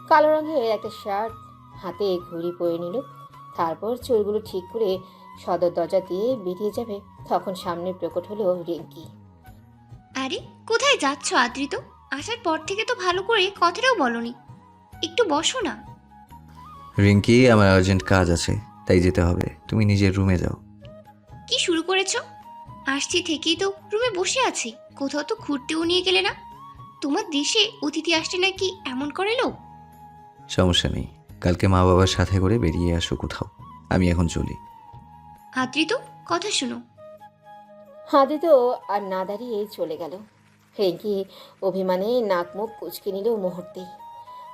Speaker 1: কালো রঙের একটা শার্ট হাতে ঘুড়ি পরে নিল, তারপর চুলগুলো ঠিক করে সদর দরজা দিয়ে বেরিয়ে যাবে তখন সামনে প্রকট হলো রিঙ্কি।
Speaker 12: আরে কোথায় যাচ্ছ আদ্রিত? আসার পর থেকে তো ভালো করে কথাটাও বলনি, একটু বসো না।
Speaker 9: রিঙ্কি, আমার আর্জেন্ট কাজ আছে, তাই যেতে হবে। তুমি নিজের রুমে যাও।
Speaker 12: কি শুরু করেছো? আসছি থেকেই তো রুমে বসে আছি, কোথাও তো ঘুরতেও নিয়ে গেলে না। তোমার দেশে অতিথি আসতে নাকি এমন করে লোক?
Speaker 9: সমস্যা নেই, কালকে মা বাবার সাথে করে বেরিয়ে আসো কোথাও। আমি এখন চলি।
Speaker 12: আদ্রিত কথা শোনো।
Speaker 1: হাদিত আর না দাঁড়িয়ে চলে গেল। রিঙ্কি অভিমানে নাক মুখ কুচকে নিল মুহূর্তেই।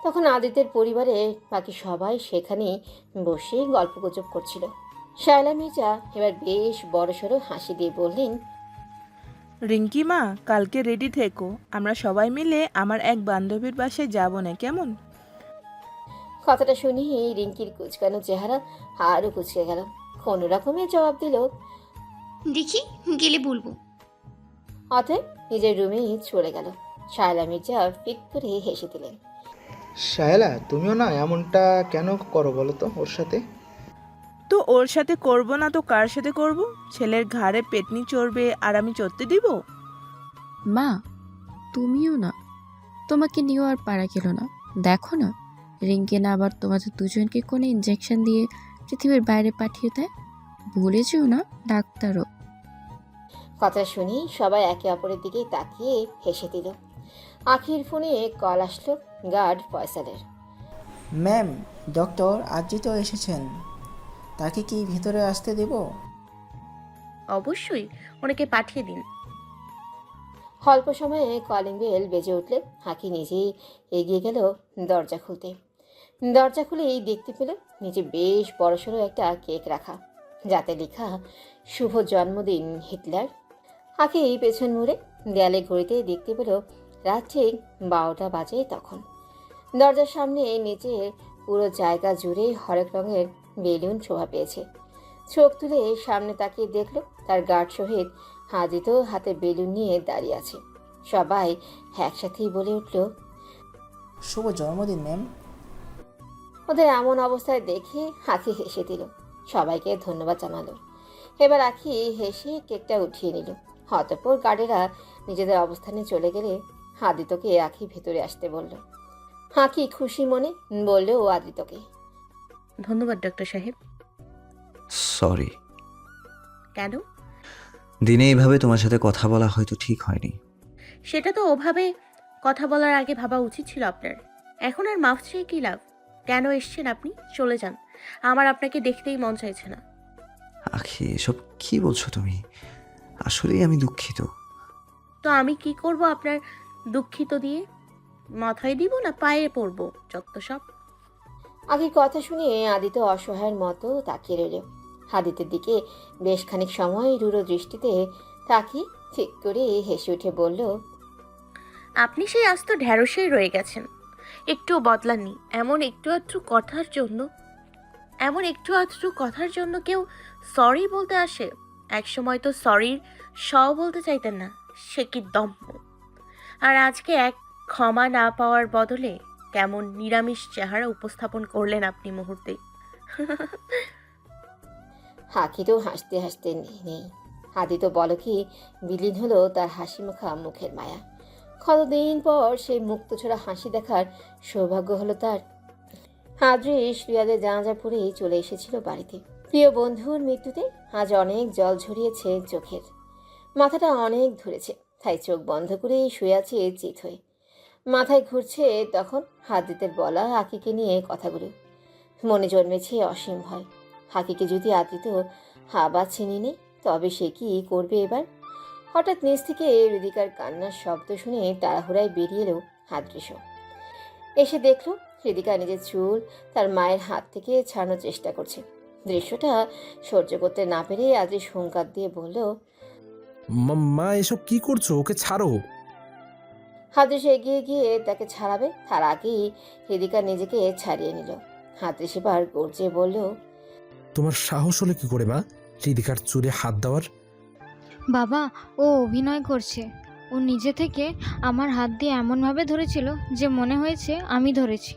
Speaker 1: তখন আদিত্যের পরিবারে বাকি সবাই সেখানেই বসে গল্পগুজব করছিল। শায়লা মির্জা এবার বেশ বড়সড় হাসি দিয়ে বললেন,
Speaker 13: রিঙ্কি মা, কালকে রেডি থেকো, আমরা সবাই মিলে আমার এক বান্ধবীর বাসায় যাব না, কেমন?
Speaker 1: কথাটা শুনিয়ে রিঙ্কির কুচকানো চেহারা আরও কুচকে গেল। কোনো রকমের জবাব দিল,
Speaker 12: দেখি গেলে বলবো।
Speaker 1: অতএব নিজের রুমে চলে গেল। শায়লা মির্জা ফিক করে হেসে দিলেন।
Speaker 2: শায়লা, তুমিও না এমনটা কেন করো বলো তো ওর সাথে?
Speaker 13: তো ওর সাথে করব না তো কার সাথে করব? ছেলের ঘাড়ে পেটনি চড়বে আর আমি চড়তে দিব?
Speaker 14: মা, তুমিও না, তোমাকে নিয়েও আর পারা গেল না। দেখো না, রিঙ্কি না আবার তোমাদের দুজনকে কোনো ইঞ্জেকশন দিয়ে পৃথিবীর বাইরে পাঠিয়ে দেয়। ভুলে যেও না, ডাক্তারও।
Speaker 1: কথা শুনি সবাই একে অপরের দিকে তাকিয়ে হেসে দিল। আখির ফোনে কল আসলো গার্ড ফয়সালের।
Speaker 15: ম্যাম, ডক্টর আজই তো এসেছেন, তাকে কি ভিতরে আসতে দেব?
Speaker 8: অবশ্যই, ওনাকে পাঠিয়ে দিন।
Speaker 1: অল্প সময়ে কলিং বেল বেজে উঠলে হাকি নিজেই এগিয়ে গেল দরজা খুলতে। দরজা খুলেই দেখতে পেল নিচে বেশ বড়সড় একটা কেক রাখা, যাতে লেখা শুভ জন্মদিন হিটলার। হাকি পেছন মুড়ে দেয়ালে ঘড়িতে দেখতে পেল রাত ঠিক 12টা বাজে তখন। দরজার সামনে নিচে পুরো জায়গা জুড়ে হরেক রঙের বেলুন শোভা পেয়েছে। চোখ তুলে সামনে তাকিয়ে দেখল তার গার্ড সহিত হাজিত হাতে বেলুন নিয়ে দাঁড়িয়ে আছে। সবাই একসাথেই বলে উঠল,
Speaker 15: শুভ জন্মদিন ম্যাম।
Speaker 1: ওদের এমন অবস্থায় দেখে আখি হেসে দিল, সবাইকে ধন্যবাদ জানালো। এবার আখি হেসে কেকটা উঠিয়ে নিল। অতঃপর গার্ডেরা নিজেদের অবস্থানে চলে গেলে আদিত্যকে আখি ভেতরে আসতে বলল। হাকি খুশি মনে বলল ও আদিত্যকে,
Speaker 8: ধন্যবাদ ডক্টর সাহেব।
Speaker 9: সরি।
Speaker 8: কেন?
Speaker 9: দিনে এইভাবে তোমার সাথে কথা বলা হয়তো ঠিক হয়নি।
Speaker 8: সেটা তো ওভাবে কথা বলার আগে ভাবা উচিত ছিল আপনার। এখন আর মাফ চেয়ে কী লাভ? কেন এসছেন আপনি? চলে যান, আমার আপনাকে দেখতেই মন চাইছে না।
Speaker 9: আখি, এসব কি বলছো তুমি? আসলেই আমি দুঃখিত।
Speaker 8: তো আমি কি করব আপনার দুঃখিত দিয়ে? মাথায় দিব না পায়ে পড়ব? যত সব।
Speaker 1: আখির কথা শুনে আদিত্য অসহায়ের মতো তাকিয়ে রইল। আদিত্যের দিকে বেশ খানিক সময় রূঢ় দৃষ্টিতে তাকিয়ে ঠিক করে হেসে উঠে বলল,
Speaker 8: আপনি সেই আস্ত ঢ্যাঁড়সেই রয়ে গেছেন, একটুও বদলাননি। এমন একটু আধটু কথার জন্য কেউ সরি বলতে আসে? একসময় তো সরির বলতে চাইতেন না, সে কি দম্ভ! আর আজকে এক ক্ষমা না পাওয়ার বদলে কেমন নিরামিষ চেহারা উপস্থাপন করলেন আপনি মুহূর্তে।
Speaker 1: হাকিরও হাসতে হাসতে নেই। আদিত্য বলকে বিলীন হলো তার হাসি মাখা মুখের মায়া। কতদিন পর সেই মুক্তছড়া হাসি দেখার সৌভাগ্য হলো তার। আদৃশ রিয়াদের জানাজা পড়ে চলে এসেছিল বাড়িতে। প্রিয় বন্ধুর মৃত্যুতে আজ অনেক জল ঝরিয়েছে চোখের, মাথাটা অনেক ধরেছে, তাই চোখ বন্ধ করে শুয়ে আছে চিত হয়ে। মাথায় ঘুরছে তখন আদিত্যের বলা আকিকে নিয়ে কথাগুলো। মনে জন্মেছে অসীম ভয়। হাকিকে যদি আদিত্য আবার চিনি নেই তবে সে কি করবে এবার? হঠাৎ নিচ থেকে হৃদিকার কান্নার শব্দ শুনে তাড়াহুড়ায় বেরিয়ে এলো আদৃশ। এসে দেখল হৃদিকা নিজের চুল তার মায়ের হাত থেকে ছাড়ানোর চেষ্টা করছে। দৃশ্যটা সহ্য করতে না পেরে আদৃশ হুঙ্কার দিয়ে বলল,
Speaker 4: মা, এসব কি করছো? ওকে ছাড়ো।
Speaker 1: আদৃশ এগিয়ে গিয়ে তাকে ছাড়াবে, তার আগেই হৃদিকা নিজেকে ছাড়িয়ে নিল। আদৃশ এবার গর্জে বলল,
Speaker 4: তোমার সাহস হলো কি করে মা হৃদিকার চুলে হাত দেওয়ার?
Speaker 16: বাবা, ও অভিনয় করছে। ও নিজে থেকে আমার হাত দিয়ে এমনভাবে ধরেছিল যে মনে হয়েছে আমি ধরেছি।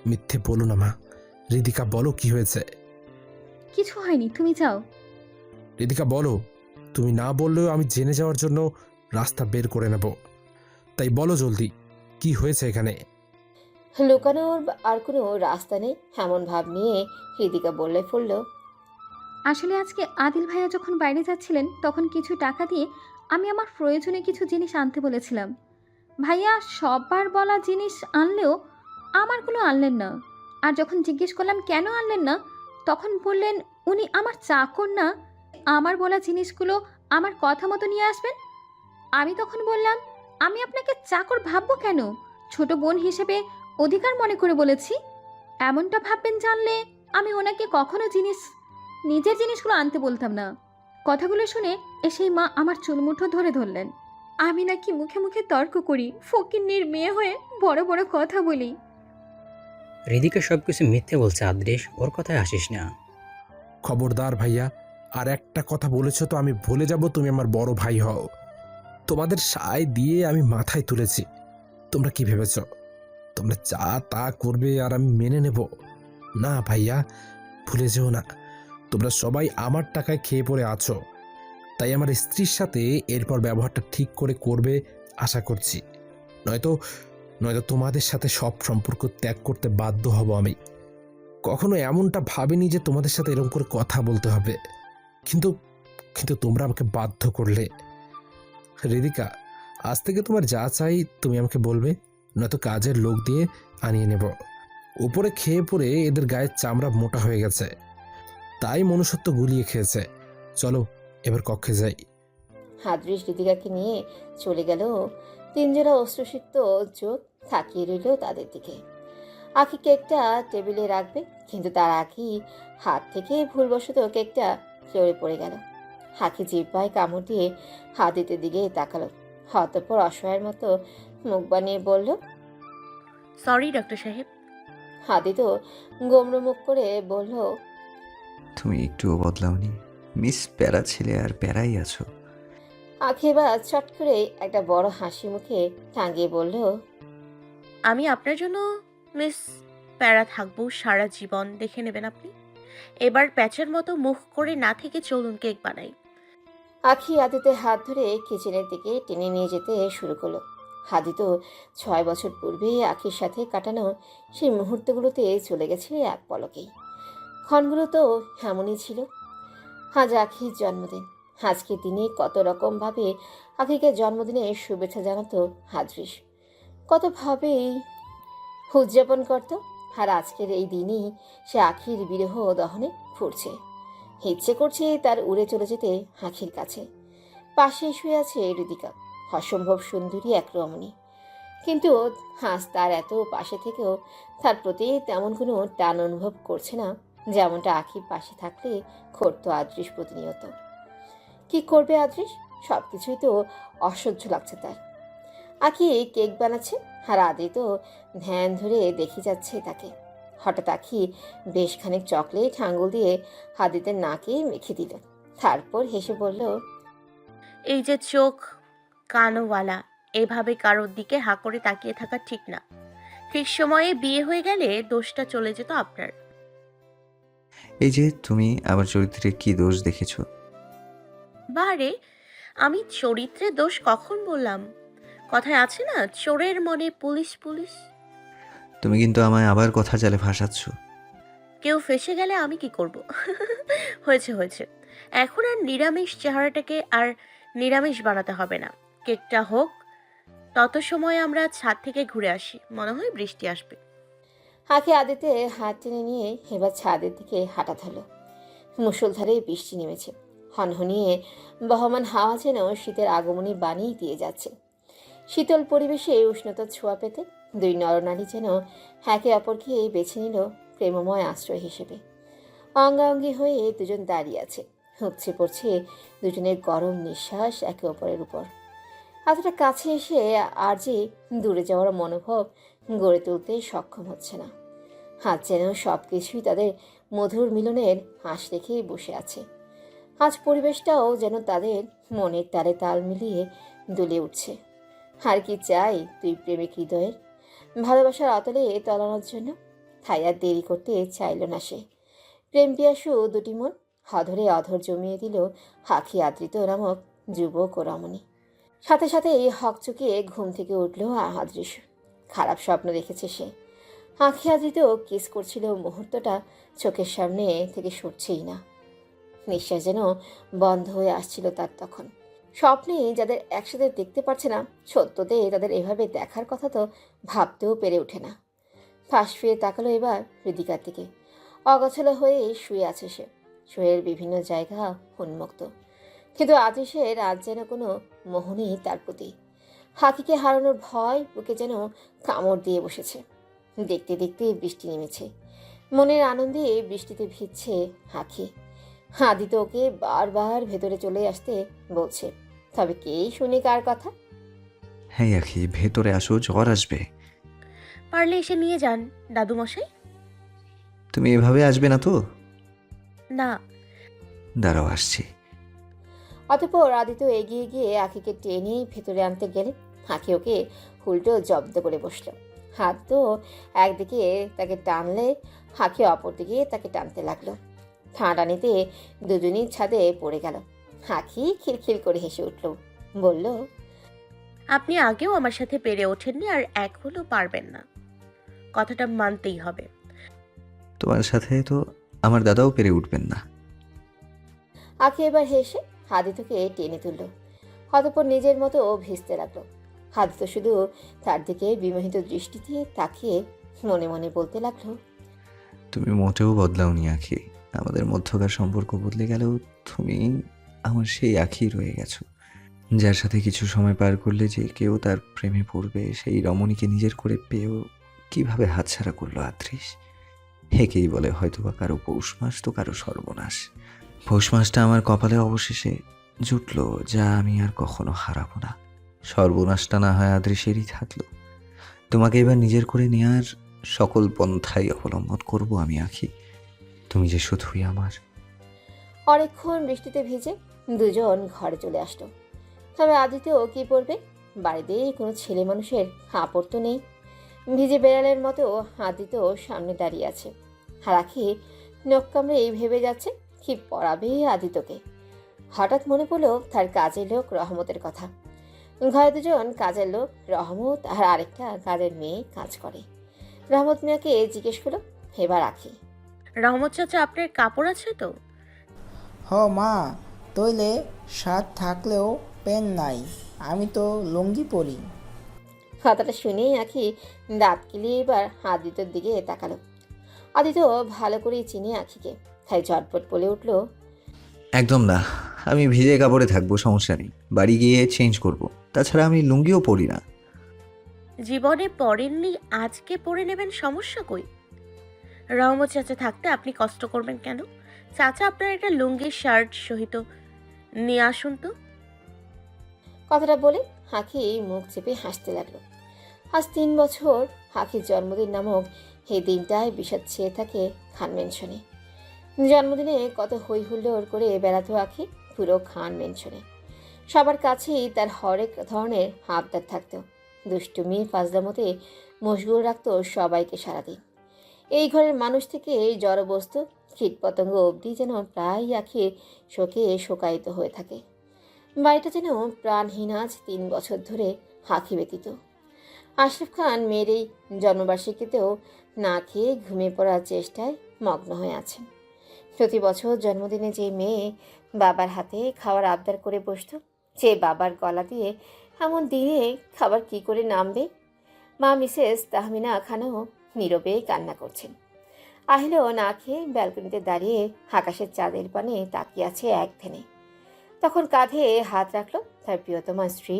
Speaker 4: মিথ্যে বলো না মা। হৃদিকা, বলো কি হয়েছে?
Speaker 5: কিছু হয়নি, তুমি যাও।
Speaker 4: হৃদিকা, বলো। তুমি না বললেও আমি জেনে যাওয়ার জন্য রাস্তা বের করে নেব, তাই বলো জলদি, কি হয়েছে এখানে?
Speaker 1: লুকানোর আর কোনো রাস্তা নেই এমন ভাব নিয়ে হৃদিকা বললে ফেলল,
Speaker 5: আসলে আজকে আদিল ভাইয়া যখন বাইরে যাচ্ছিলেন তখন কিছু টাকা দিয়ে আমি আমার প্রয়োজনে কিছু জিনিস আনতে বলেছিলাম। ভাইয়া সবার বলা জিনিস আনলেও আমারগুলো আনলেন না। আর যখন জিজ্ঞেস করলাম কেন আনলেন না, তখন বললেন উনি আমার চাকর না, আমার বলা জিনিসগুলো আমার কথা মতো নিয়ে আসবেন। আমি তখন বললাম, আমি আপনাকে চাকর ভাববো কেন? ছোট বোন হিসেবে অধিকার মনে করে বলেছি। এমনটা ভাববেন জানলে আমি ওনাকে কখনো নিজের জিনিসগুলো আনতে বলতাম না। কথাগুলো শুনে এসেই মা আমার চুলমুঠো ধরে ধরলেন। আমি নাকি মুখে মুখে তর্ক করি, ফকিন্নির মেয়ে হয়ে বড় বড় কথা বলি।
Speaker 17: হৃদিকা সবকিছু মিথ্যে বলছে আদৃশ, ওর কথায় আসিস না।
Speaker 4: খবরদার ভাইয়া, আর একটা কথা বলেছো তো আমি ভুলে যাব তুমি আমার বড় ভাই হও। তোমাদের সায় দিয়ে আমি মাথায় তুলেছি। তোমরা কি ভেবেছ তোমরা যা তা করবে আর আমি মেনে নেব? না ভাইয়া, ভুলে যেও না, তোমরা সবাই আমার টাকায় খেয়ে পড়ে আছো, তাই আমার স্ত্রীর সাথে এরপর ব্যবহারটা ঠিক করে করবে আশা করছি। নয়তো নয়তো তোমাদের সাথে সব সম্পর্ক ত্যাগ করতে বাধ্য হব আমি। কখনো এমনটা ভাবিনি যে তোমাদের সাথে এরকম করে কথা বলতে হবে, কিন্তু কিন্তু তোমরা আমাকে বাধ্য করলে। হৃদিকা, আজ থেকে তোমার যা চাই তুমি আমাকে বলবে, নয়তো কাজের লোক দিয়ে আনিয়ে নেব। উপরে খেয়ে পড়ে এদের গায়ের চামড়া মোটা হয়ে গেছে, তাই মনুষ্যত্ব গুলিয়ে খেয়েছে। চলো এবার কক্ষে যাই।
Speaker 1: আদৃশ ঋতিকাকে নিয়ে চলে গেল। তিনজনা অশ্রুসিক্ত চোখ তাকিয়ে রইল তাদের দিকে। আখি কেকটা টেবিলে রাখবে, কিন্তু তার আখি হাত থেকে ভুলবশত কেকটা চড়ে পড়ে গেল। আখি জিহ্বায় কামড় দিয়ে হাদিতের দিকে তাকালো, অতঃপর অসহায়ের মতো মুখ বানিয়ে বলল,
Speaker 8: সরি ডক্টর সাহেব।
Speaker 1: হাদিতও গোমড়ো মুখ করে বলল,
Speaker 9: তুমি একটুও বদলাওনি, মিস প্যারা ছেলে আর প্যারাই আছো।
Speaker 1: আখি এবার চট করে একটা বড় হাসি মুখে টাঙিয়ে বলল,
Speaker 8: আমি আপনার জন্য মিস প্যারা থাকবো সারা জীবন, দেখে নেবেন আপনি। এবার প্যাচের মতো মুখ করে না থেকে চলুন কেক বানাই।
Speaker 1: আখি আদিতের হাত ধরে কিচেনের দিকে টেনে নিয়ে যেতে শুরু করলো। আদিত 6 বছর পূর্বে আখির সাথে কাটানো সেই মুহূর্তগুলোতে চলে গেছে এক পলকেই। ক্ষণগুলো তো এমনই ছিল। আজ আখির জন্মদিন। আজকের দিনে কত রকমভাবে আখিকে জন্মদিনে শুভেচ্ছা জানাতো আদৃশ, কতভাবেই উদযাপন করত। আর আজকের এই দিনই সে আখির বিরহ দহনে ফুটছে। ইচ্ছে করছে তার উড়ে চলে যেতে আখির কাছে। পাশে শুয়ে আছে ঋতিকা, অসম্ভব সুন্দরী এক রমণী, কিন্তু আজ তার এত পাশে থেকেও তার প্রতি তেমন কোনো টান অনুভব করছে না, যেমনটা আখির পাশে থাকলে করতো আদৃশ প্রতিনিয়ত। কি করবে আদৃশ? সব কিছুই তো অসহ্য লাগছে তার। আখি কেক বানাচ্ছে আর আদি তো ধ্যান ধরে দেখে যাচ্ছে তাকে। হঠাৎ আখি বেশ খানিক চকলেট আঙুল দিয়ে হাদিতের নাকে মেখে দিল, তারপর হেসে বলল,
Speaker 8: এই যে চোখ কানওয়ালা, এভাবে কারোর দিকে হা করে তাকিয়ে থাকা ঠিক না। ঠিক সময়ে বিয়ে হয়ে গেলে দোষটা চলে যেত আপনার।
Speaker 9: এই যে তুমি আমার চরিত্রে কি দোষ দেখেছো?
Speaker 8: বারে, আমি চরিত্রে দোষ কখন বললাম? কথায় আছে না, চোরের মনে পুলিশ পুলিশ।
Speaker 9: তুমি কিন্তু আমায় আবার কথা জালে ফাঁসাচ্ছ।
Speaker 8: কেউ ফেসে গেলে আমি কি করব? হয়েছে হয়েছে, এখন আর নিরামিষ চেহারাটাকে আর নিরামিষ বানাতে হবে না। কেকটা হোক, তত সময় আমরা ছাদ থেকে ঘুরে আসি, মনে হয় বৃষ্টি আসবে।
Speaker 1: আখি আদিতে হাত টেনে নিয়ে এবার ছাদের দিকে হাঁটা ধরল। মুষলধারে বৃষ্টি নেমেছে। হনহনিয়ে বহমান হাওয়া যেন শীতের আগমনী বানিয়ে দিয়ে যাচ্ছে। শীতল পরিবেশে উষ্ণতার ছোঁয়া পেতে দুই নরনারী যেন একে অপরকে বেছে নিল প্রেমময় আশ্রয় হিসেবে। অঙ্গাঙ্গি হয়ে দুজন দাঁড়িয়ে আছে, উপচে পড়ছে দুজনের গরম নিঃশ্বাস একে অপরের উপর। এতটা কাছে এসে আর যে দূরে যাওয়ার মনোভাব গড়ে তুলতে সক্ষম হচ্ছে না। আজ যেন সব কিছুই তাদের মধুর মিলনের হাস রেখে বসে আছে। আজ পরিবেশটাও যেন তাদের মনের তালে তাল মিলিয়ে দুলে উঠছে। আর কি চাই তুই প্রেমিক হৃদয়ের? ভালোবাসার অতলে তলানোর জন্য। তাই আর দেরি করতে চাইল না সে। প্রেম পিয়াসু দুটি মন অধরে অধর জমিয়ে দিল আখি আদৃত নামক যুবক ও রমণী। সাথে সাথে হক চুকিয়ে ঘুম থেকে উঠল আদৃশ। খারাপ স্বপ্ন দেখেছে সে। আখি আদৃত কিস করছিল, মুহূর্তটা চোখের সামনে থেকে সরছেই না। নিঃশ্বাস যেন বন্ধ হয়ে আসছিল তার তখন। স্বপ্নে যাদের একসাথে দেখতে পারছে না, সত্যতে তাদের এভাবে দেখার কথা তো ভাবতেও পেরে ওঠে না। ফাঁস ফিরে তাকালো এবার হৃদিকার দিকে। অগোছালো হয়ে শুয়ে আছে সে। শরীরের বিভিন্ন জায়গা উন্মুক্ত, কিন্তু আদেশের আজ যেন কোনো মোহ নেই তার প্রতি। হাকিকে হারানোর ভয় বুকে যেন কামড় দিয়ে বসেছে। দেখতে দেখতে বৃষ্টি নেমেছে। মনের আনন্দে বৃষ্টিতে ভিজছে আখি। আদিত ওকে বারবার ভেতরে চলে আসতে বলছে, তবে কেই শুনে কার কথা।
Speaker 9: হ্যাঁ আখি, ভেতরে আসো, জ্বর আসবে।
Speaker 8: পারলে এসে নিয়ে যান দাদু মশাই।
Speaker 9: তুমি এভাবে আসবে না তো?
Speaker 8: না।
Speaker 9: দাঁড়াও, আসছি।
Speaker 1: অতঃপর আদিত্য এগিয়ে গিয়ে আখিকে টেনে ভেতরে আনতে গেলে আখি ওকে উল্টো জব্দ করে বসল। হাত তো একদিকে তাকে টানলে আঁখি অপরদিকে তাকে টানতে লাগলো। টানাটানিতে দুজনই ছাদে পড়ে গেল। আঁখি খিলখিল করে হেসে উঠল, বলল,
Speaker 8: আপনি আগেও আমার সাথে পেরে ওঠেননি আর এখনও পারবেন না, কথাটা মানতেই হবে।
Speaker 9: তোমার সাথে তো আমার দাদাও পেরে উঠবেন না।
Speaker 1: আঁখি এবার হেসে আদিত্যকে টেনে তুলল। অতঃপর নিজের মতো ভিজতে লাগলো। আদিত্য শুধু তার দিকে বিমোহিত দৃষ্টি দিয়ে তাকিয়ে মনে মনে বলতে লাগলো,
Speaker 9: তুমি মোটেও বদলাওনি আখি। আমাদের মধ্যকার সম্পর্ক বদলে গেলেও তুমি আমার সেই আখি রয়ে গেছো, যার সাথে কিছু সময় পার করলে যে কেউ তার প্রেমে পড়বে, সেই রমণীকে নিজের করে পেয়েও কিভাবে হাতছাড়া করলো আদ্রিস। একেই বলে হয়তোবা কারো পৌষ মাস তো কারো সর্বনাশ। পৌষ মাসটা আমার কপালে অবশেষে জুটলো, যা আমি আর কখনো হারাবো না। সর্বনাশটা না হয় আদৃশেরই থাকলো। তোমাকে এবার নিজের করে নেওয়ার সকল পন্থাই অবলম্বন করব আমি আখি। তুমি যে শুধুই আমার।
Speaker 1: অনেকক্ষণ বৃষ্টিতে ভিজে দুজন ঘরে চলে আসলো। তবে আদিত্য কি পড়বে? বাড়িতে কোনো ছেলে মানুষের কাপড় তো নেই। ভিজে বেড়ালের মতো আদিত্য সামনে দাঁড়িয়ে আছে। রাখি নখ কামড়ে ভেবে যাচ্ছে কি পড়াবে আদিত্যকে। হঠাৎ মনে পড়লো তার কাজের লোক রহমতের কথা। ঘরে দুজন কাজের লোক, রহমত আর আরেকটা কাজের মেয়ে কাজ করে। রহমত মিয়াকে জিজ্ঞেস করলো, এবার রাখি,
Speaker 8: রহমত চাচা, আপনার কাপড় আছে তো?
Speaker 15: মা, তৈলে শার্ট থাকলেও প্যান্ট নাই, আমি তো লুঙ্গি পরি।
Speaker 1: কথাটা শুনেই আঁখি দাঁত কিলিয়ে এবার আদিত্যর দিকে তাকালো। আদিত্য ভালো করেই চিনে আঁখিকে, তাই ঝটপট বলে উঠলো,
Speaker 9: একদম না, আমি ভিজে কাপড়ে থাকবো, সমস্যা নেই, বাড়ি গিয়ে চেঞ্জ করব। তাছাড়া আমি লুঙ্গিও পরি না।
Speaker 8: জীবনে পড়েননি, আজকে পরে নেবেন, সমস্যা কই? রহমত চাচা থাকতে আপনি কষ্ট করবেন কেন? চাচা, আপনার একটা লুঙ্গি শার্ট সহিত নিয়ে আসুন তো।
Speaker 1: কথাটা বলে আঁখি মুখ চেপে হাসতে লাগলো। আজ 3 বছর আঁখির জন্মদিন নামক এই দিনটায় বিষাদ ছেয়ে থাকে খান মেনশনে। জন্মদিনে কত হই হুল্লোড় করে বেড়াতো আঁখি পুরো খান মেনশনে। সবার কাছেই তার হরেক ধরনের আবদার থাকতো। দুষ্টুমি ফাজলামতে মশগুল রাখতো সবাইকে সারাদিন। এই ঘরের মানুষ থেকে জড়বস্তু কীটপতঙ্গ অবধি যেন প্রায় আঁখির শোকে শোকায়িত হয়ে থাকে। বাড়িটা যেন প্রাণহীন আজ 3 বছর ধরে আঁখি ব্যতীত। আশরাফ খান মেয়ের এই জন্মবার্ষিকীতেও না খেয়ে ঘুমিয়ে পড়ার চেষ্টায় মগ্ন হয়ে আছেন। প্রতি বছর জন্মদিনে যে মেয়ে বাবার হাতে খাবার আবদার করে বসত, যে বাবার গলা দিয়ে এমন দিনে খাবার কি করে নামবে। মা মিসেস তাহমিনা খানও নীরবে কান্না করছেন। আহিলও না খেয়ে ব্যালকনিতে দাঁড়িয়ে আকাশের চাঁদের পানে তাকিয়ে আছে এক ধ্যানে। তখন কাঁধে হাত রাখল তার প্রিয়তমা স্ত্রী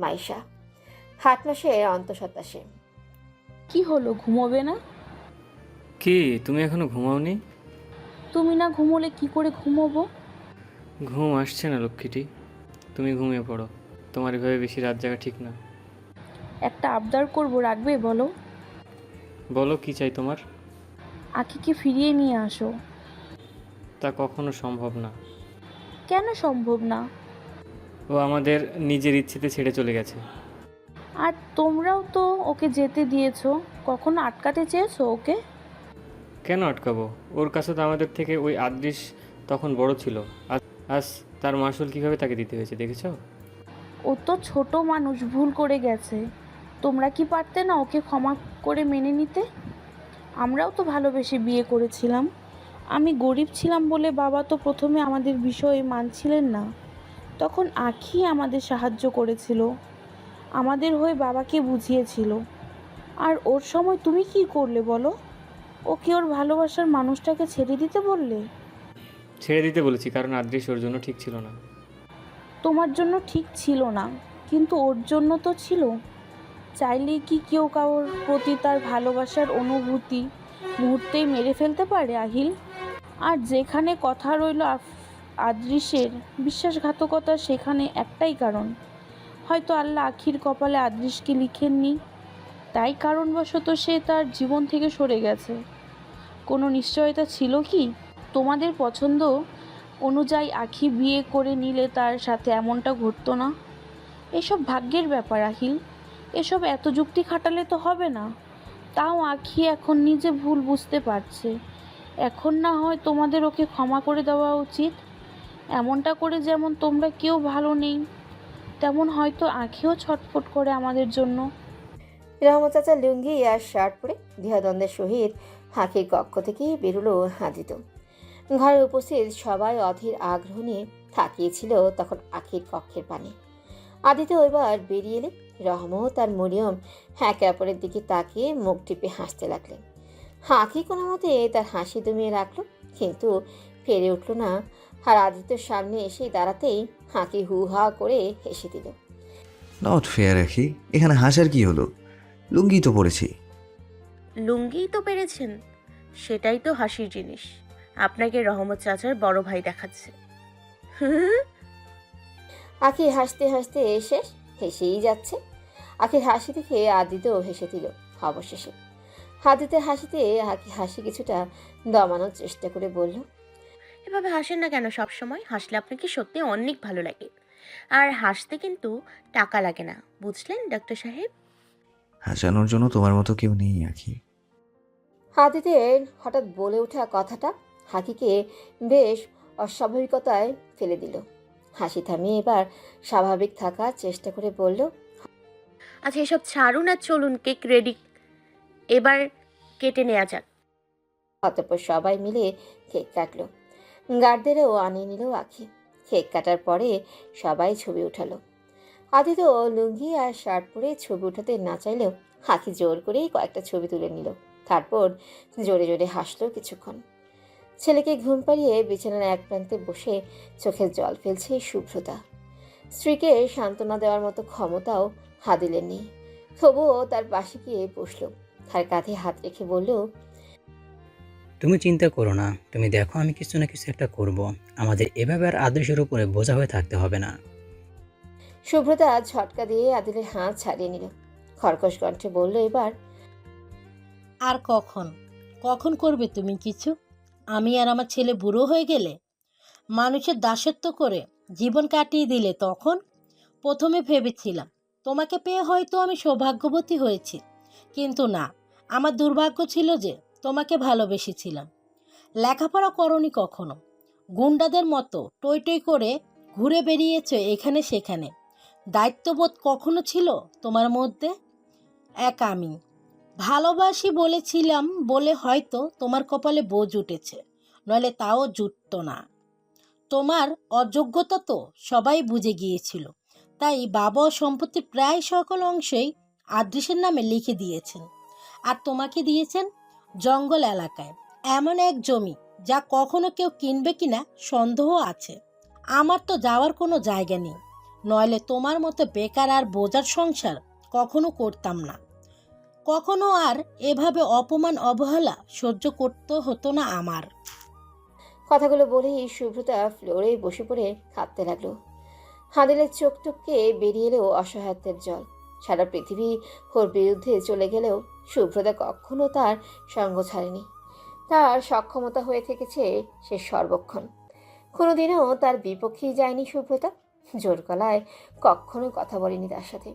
Speaker 1: মাইশা। 8 মাসের অন্তঃসত্ত্বা সে।
Speaker 13: কি হলো, ঘুমোবে না?
Speaker 3: কি, তুমি এখনো ঘুমাওনি?
Speaker 13: তুমি না ঘুমোলে কি করে ঘুমোবো?
Speaker 3: ঘুম আসছে না লক্ষ্মীটি, তুমি ঘুমিয়ে পড়ো। তোমার এভাবে বেশি রাত জাগা ঠিক না।
Speaker 13: একটা আবদার করবো, রাখবে? বলো।
Speaker 3: বলো, কি চাই তোমার?
Speaker 13: আখিকে ফিরিয়ে নিয়ে আসো।
Speaker 3: তা কখনো সম্ভব না।
Speaker 13: কেন সম্ভব না?
Speaker 3: ও আমাদের নিজের ইচ্ছেতে ছেড়ে চলে গেছে।
Speaker 13: আর তোমরাও তো ওকে যেতে দিয়েছো, কখনো আটকাতে চেয়েছো ওকে?
Speaker 3: কেন আটকাবো? ওর কাছে তো আমাদের থেকে ওই আদৃশ তখন বড় ছিল। আজ তার মাসুল কিভাবে তাকে দিতে হয়েছে দেখেছো?
Speaker 13: ও তো ছোট মানুষ, ভুল করে গেছে। তোমরা কি পারতে না ওকে ক্ষমা করে মেনে নিতে? আমরাও তো ভালোবেসে বিয়ে করেছিলাম। আমি গরিব ছিলাম বলে বাবা তো প্রথমে আমাদের বিষয়ে মানছিলেন না। তখন আখি আমাদের সাহায্য করেছিল, আমাদের হয়ে বাবাকে বুঝিয়েছিল। আর ওর সময় তুমি কি করলে বলো? ওকে ওর ভালোবাসার মানুষটাকে ছেড়ে দিতে বললে?
Speaker 3: ছেড়ে দিতে বলেছি কারণ আদৃশ ওর জন্য ঠিক ছিল না।
Speaker 13: তোমার জন্য ঠিক ছিল না, কিন্তু ওর জন্য তো ছিল। চাইলেই কি কেউ কারোর প্রতি তার ভালোবাসার অনুভূতি মুহূর্তেই মেরে ফেলতে পারে আহিল? আর যেখানে কথা রইল আদৃশের বিশ্বাসঘাতকতা, সেখানে একটাই কারণ, হয়তো আল্লাহ আখির কপালে আদৃশকে লিখেননি, তাই কারণবশত সে তার জীবন থেকে সরে গেছে। কোনো নিশ্চয়তা ছিল কি তোমাদের পছন্দ অনুযায়ী আখি বিয়ে করে নিলে তার সাথে এমনটা ঘটতো না? এসব ভাগ্যের ব্যাপার আহিল। এসব এত যুক্তি খাটালে তো হবে না। তাও আঁখি এখন নিজে ভুল বুঝতে পারছে। এখন না হয় তোমাদের ওকে ক্ষমা করে দেওয়া উচিত। এমনটা করে যেমন তোমরা কেউ ভালো নেই, তেমন হয়তো আঁখিও ছটফট করে আমাদের জন্য।
Speaker 1: রহমত চাচা লুঙ্গি আর শার্ট পরে দ্বিধাদ্বন্দ্বের সহিত আখির কক্ষ থেকে বেরোলো আদিত। ঘরে উপস্থিত সবাই অধীর আগ্রহ নিয়ে তাকিয়েছিল তখন আখির কক্ষের পানে। আদিত্য এবার বেরিয়ে এলে রহমত আর মরিয়ম একে অপরের দিকে তাকিয়ে মুখ টিপে হাসতে লাগলেন। আখি কোনো মতে তার হাসি দমিয়ে রাখলো, কিন্তু পেরে উঠল না। আর আদিত্যর সামনে এসে দাঁড়াতেই হাঁকি হু হা করে হেসে দিল।
Speaker 9: নট ফেয়ার রাখি, এখানে হাসার কি হলো? লুঙ্গি তো পরেছি।
Speaker 8: লুঙ্গিই তো পেরেছেন, সেটাই তো হাসির জিনিস। আপনাকে রহমত চাচার বড় ভাই দেখাচ্ছে।
Speaker 1: আখি হাসতে হাসতে শেষ, হেসেই যাচ্ছে। আখির হাসি দেখে আদিত্যও হেসে দিল অবশেষে। আদিত্যের হাসিতে আখি হাসি কিছুটা দমানোর চেষ্টা করে বলল,
Speaker 8: এভাবে হাসেন না কেন সব সময়? হাসলে আপনাকে সত্যি অনেক ভালো লাগে। আর হাসতে কিন্তু টাকা লাগে না, বুঝলেন ডাক্তার সাহেব?
Speaker 9: হাসানোর জন্য তোমার মতো কেউ নেই আখি।
Speaker 1: আদিত্যের হঠাৎ বলে ওঠা কথাটা হাকিকে বেশ অস্বাভাবিকতায় ফেলে দিল। হাসি থামিয়ে এবার স্বাভাবিক থাকার চেষ্টা করে বলল,
Speaker 8: আচ্ছা এসব ছাড়ুন আর চলুন, কেক রেডি, এবার কেটে নেওয়া যাক।
Speaker 1: অতঃপর সবাই মিলে কেক কাটলো। গার্ডদেরও আনিয়ে নিল আখি। কেক কাটার পরে সবাই ছবি উঠালো। আদিত্য লুঙ্গি আর শার্ট পরে ছবি উঠাতে না চাইলেও আখি জোর করেই কয়েকটা ছবি তুলে নিল। তারপর জোরে জোরে হাসলো কিছুক্ষণ। ছেলেকে ঘুম পাড়িয়ে বিছানার এক প্রান্তে বসে চোখের জল ফেলছে শুভ্রতা। স্ত্রীকে সান্ত্বনা দেওয়ার মতো ক্ষমতাও আদিলের নেই, তবুও তার পাশে গিয়ে বসলো। তার কাঁধে হাত রেখে বলল,
Speaker 17: তুমি চিন্তা করো না, তুমি দেখো আমি কিছু না কিছু একটা করব। আমাদের এভাবে আর আদর্শের উপরে বোঝা হয়ে থাকতে হবে না।
Speaker 1: শুভ্রতা ঝটকা দিয়ে আদিলের হাত ছাড়িয়ে নিল। কর্কশ কণ্ঠে বলল, এবার
Speaker 6: আর কখন কখন করবে তুমি কিছু? আমি আর আমার ছেলে বুড়ো হয়ে গেলে, মানুষের দাসত্ব করে জীবন কাটিয়ে দিলে, তখন প্রথমে ভেবেছিলাম তোমাকে পেয়ে হয়তো আমি সৌভাগ্যবতী হয়েছি, কিন্তু না, আমার দুর্ভাগ্য ছিল যে তোমাকে ভালোবেসেছিলাম। লেখাপড়া করনি কখনো, গুন্ডাদের মতো টই টই করে ঘুরে বেরিয়েছো এখানে সেখানে। দায়িত্ববোধ কখনো ছিল তোমার মধ্যে? এক আমি ভালোবাসি বলেছিলাম বলে হয়তো তোমার কপালে বোঝ উঠেছে, নইলে তাও জুটতো না। তোমার অযোগ্যতা তো সবাই বুঝে গিয়েছিল, তাই বাবা সম্পত্তির প্রায় সকল অংশেই আদৃশের নামে লিখে দিয়েছেন। আর তোমাকে দিয়েছেন জঙ্গল এলাকায় এমন এক জমি যা কখনো কেউ কিনবে কিনা সন্দেহ আছে। আমার তো যাওয়ার কোনো জায়গা নেই, নইলে তোমার মতো বেকার আর বোঝার সংসার কখনো করতাম না। কখনো আর এভাবে অপমান অবহেলা সহ্য করতে হতো না আমার।
Speaker 1: কথাগুলো বলেই শুভ্রতা ফ্লোরে বসে পড়ে কাঁদতে লাগলো। হাদিলের চোখ টপকে বেরিয়ে এলেও অসহায়ত্বের জল। সারা পৃথিবী ওর বিরুদ্ধে চলে গেলেও শুভ্রতা কখনো তার সঙ্গ ছাড়েনি। তার সক্ষমতা হয়ে থেকেছে সে সর্বক্ষণ। কোনোদিনও তার বিপক্ষেই যায়নি শুভ্রতা। জোর গলায় কখনো কথা বলেনি তার সাথে।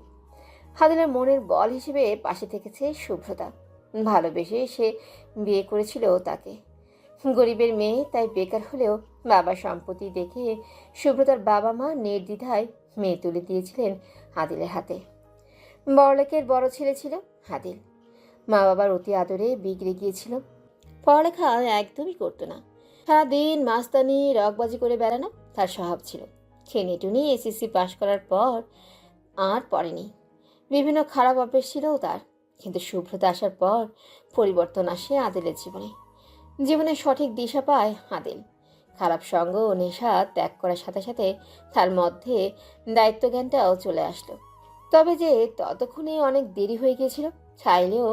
Speaker 1: হাদিলের মনের বল হিসেবে পাশে থেকেছে শুভ্রতা। ভালোবেসে সে বিয়ে করেছিল তাকে। গরিবের মেয়ে, তাই বেকার হলেও বাবার সম্পত্তি দেখে শুভ্রতার বাবা মা নির্দ্বিধায় মেয়ে তুলে দিয়েছিলেন আদিলের হাতে। বড়লোকের বড় ছেলে ছিল আদিল। মা বাবার অতি আদরে বিগড়ে গিয়েছিল। পড়ালেখা একদমই করতো না। সারাদিন মাস্তানি রকবাজি করে বেড়ানো তার স্বভাব ছিল। খেনেটুনি এসএসসি পাশ করার পর আর পড়েনি। বিভিন্ন খারাপ অভ্যেস ছিল তার, কিন্তু শুভ্রতা আসার পর পরিবর্তন আসে আদিলের জীবনে। জীবনে সঠিক দিশা পায় আদিল। খারাপ সঙ্গ ও নেশা ত্যাগ করার সাথে সাথে তার মধ্যে দায়িত্বজ্ঞানটাও চলে আসলো। তবে যে ততক্ষণে অনেক দেরি হয়ে গিয়েছিল। চাইলেও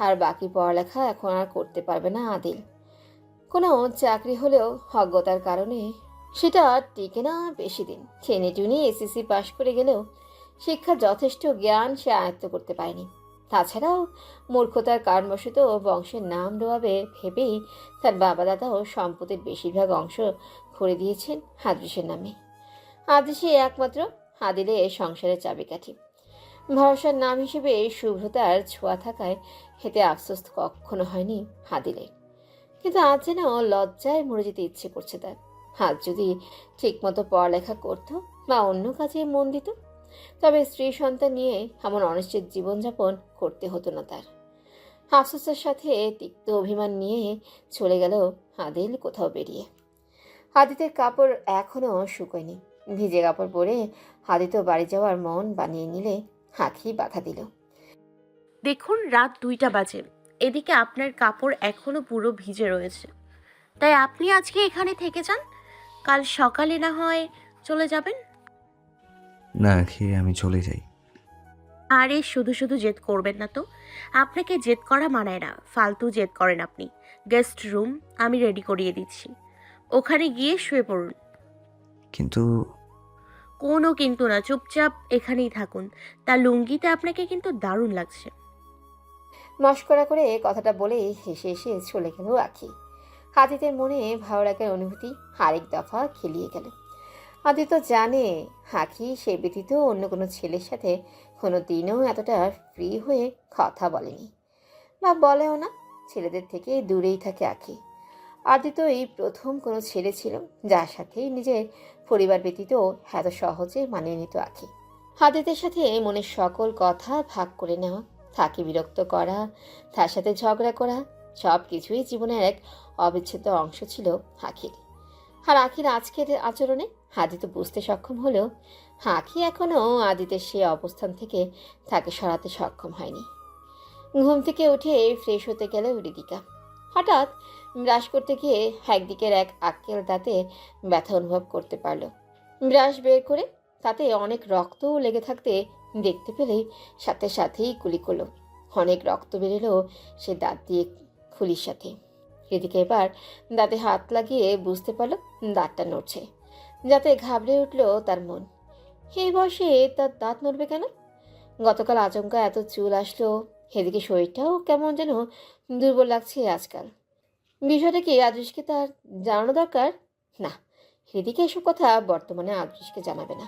Speaker 1: আর বাকি পড়ালেখা এখন আর করতে পারবে না আদিল। কোনো চাকরি হলেও অজ্ঞতার কারণে সেটা টিকে না বেশি দিন। টেনে এসএসসি পাশ করে গেলেও শিক্ষার যথেষ্ট জ্ঞান সে আয়ত্ত করতে পারেনি। তাছাড়াও মূর্খতার কারণবশত বংশের নাম ডোবাবে ভেবেই তার বাবা দাদাও সম্পত্তির বেশিরভাগ অংশ করে দিয়েছেন আদৃশের নামে। আদৃশই একমাত্র আদিলের সংসারের চাবিকাঠি। ভরসার নাম হিসেবে শুভ্রতার ছোঁয়া থাকায় এতে আফসোস কখনো হয়নি আদিলের। কিন্তু আজ যেন লজ্জায় মরে যেতে ইচ্ছে করছে তার। আজ যদি ঠিকমতো পড়ালেখা করতো বা অন্য কাজে মন দিত, তবে স্ত্রী সন্তান নিয়ে এমন অনিশ্চিত জীবনযাপন করতে হতো না তার। আফসোসের সাথে তিক্ত অভিমান নিয়ে চলে গেল আদিল কোথাও বেরিয়ে। আদিতের কাপড় এখনো শুকোয়নি। ভিজে কাপড় পরে আদিত বাড়ি যাওয়ার মন বানিয়ে নিলে আখি বাধা দিল।
Speaker 8: দেখুন রাত 2টা বাজে, এদিকে আপনার কাপড় এখনো পুরো ভিজে রয়েছে, তাই আপনি আজকে এখানে থেকে যান, কাল সকালে না হয় চলে যাবেন।
Speaker 9: না খেয়ে আমি চলে যাই।
Speaker 8: আরে শুধু শুধু জেদ করবেন না তো, আপনাকে জেদ করা মানায় না, ফালতু জেদ করেন আপনি। গেস্ট রুম আমি রেডি করিয়ে দিচ্ছি, ওখানে গিয়ে শুয়ে পড়ুন।
Speaker 9: কিন্তু
Speaker 8: কোনো কিন্তু না, চুপচাপ এখানেই থাকুন। তার লুঙ্গিতে আপনাকে কিন্তু দারুণ লাগছে।
Speaker 1: মস্করা করে কথাটা বলে হেসে হেসে চলে গেল আখি। আদিতের মনে ভালো লাগার অনুভূতি আরেক দফা খেলিয়ে গেল। আদিত্য জানে আখি সে ব্যতীত অন্য কোনো ছেলের সাথে কোনো দিনও এতটা ফ্রি হয়ে কথা বলেনি বা বলেও না। ছেলেদের থেকে দূরেই থাকে আখি। আদিত্য এই প্রথম কোনো ছেলে ছিল যার সাথে নিজের পরিবার ব্যতীত এত সহজে মানিয়ে নিত আখি। আদিত্যের সাথে মনের সকল কথা ভাগ করে নেওয়া, তাকে বিরক্ত করা, তার সাথে ঝগড়া করা, সব কিছুই জীবনের এক অবিচ্ছেদ্য অংশ ছিল আখির। আর আখির আজকের আচরণে আদিত্য বুঝতে সক্ষম হলেও আখি এখনও আদিত্যের সে অবস্থান থেকে তাকে সরাতে সক্ষম হয়নি। ঘুম থেকে উঠে ফ্রেশ হতে গেল ঋতিকা। হঠাৎ ব্রাশ করতে গিয়ে একদিকের এক আক্কেল দাঁতে ব্যথা অনুভব করতে পারল। ব্রাশ বের করে তাতে অনেক রক্তও লেগে থাকতে দেখতে পেলে সাথে সাথেই কুলি করল। অনেক রক্ত বেরোলো সে দাঁত দিয়ে খুলির সাথে। এদিকে এবার দাঁতে হাত লাগিয়ে বুঝতে পারল দাঁতটা নড়ছে, যাতে ঘাবড়ে উঠল তার মন। এই বয়সে তার দাঁত নড়বে কেন? গতকাল আচমকা এত চুল আসলো, এদিকে শরীরটাও কেমন যেন দুর্বল লাগছে আজকাল। বিষয়টা কি আদৃশকে তার জানানো দরকার? না, এদিকে এসব কথা বর্তমানে আদৃশকে জানাবে না।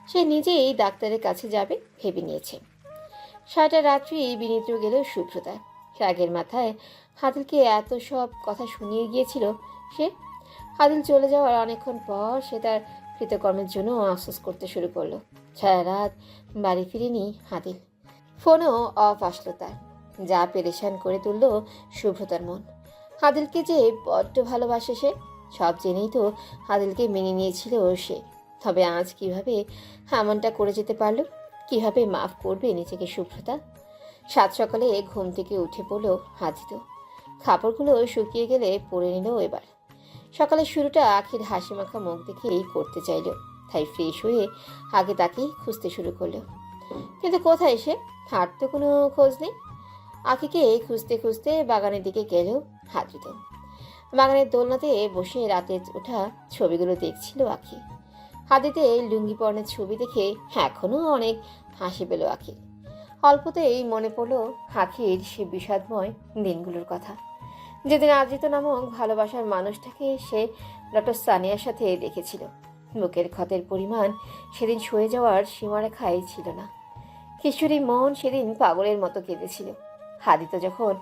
Speaker 1: সে নিজেই ডাক্তারের কাছে যাবে ভেবে নিয়েছে। সারাটা রাত্রি বিনিদ্র গেল শুভ্রতা। রাগের মাথায় আদিলকে এত সব কথা শুনিয়ে গিয়েছিল সে। আদিল চলে যাওয়ার অনেকক্ষণ পর সে তার কৃতকর্মের জন্য আফসোস করতে শুরু করলো। সারা রাত বাড়ি ফিরেনি আদিল। ফোনও অফ আসলো তার, যা পেরেশান করে তুলল শুভ্রতার মন। আদিলকে যে বড্ড ভালোবাসে সে, সব জেনেই তো আদিলকে মেনে নিয়েছিল সে। তবে আজ কিভাবে এমনটা করে যেতে পারলো? কিভাবে মাফ করবে নিজেকে শুভ্রতা? সাত সকালে ঘুম থেকে উঠে পড়ল আদিত্য। কাপড়গুলো শুকিয়ে গেলে পরে নিল এবার। সকালের শুরুটা আখির হাসি মাখা মুখ দেখেই করতে চাইল, তাই ফ্রেশ হয়ে আগে তাকেই খুঁজতে শুরু করলো। কিন্তু কোথায় সে? হাট তো কোনো খোঁজ নেই। আখিকে খুঁজতে খুঁজতে বাগানের দিকে গেল আদিত্য। বাগানের দোলনাতে বসে রাতে ওঠা ছবিগুলো দেখছিল আখি। হাদিতে লুঙ্গি পরনের ছবি দেখে এখনও অনেক হাসি পেল আখির। অল্পতেই মনে পড়ল আখির সে বিষাদময় দিনগুলোর কথা, যেদিন আদিত্য নামক ভালোবাসার মানুষটাকে সে ডক্টর সানিয়ার সাথে দেখেছিল। বুকের ক্ষতের পরিমাণ সেদিন সয়ে যাওয়ার সীমারেখায় ছিল না। কিশোরী মন সেদিন পাগলের মতো কেঁদেছিল। আদিত্য যখন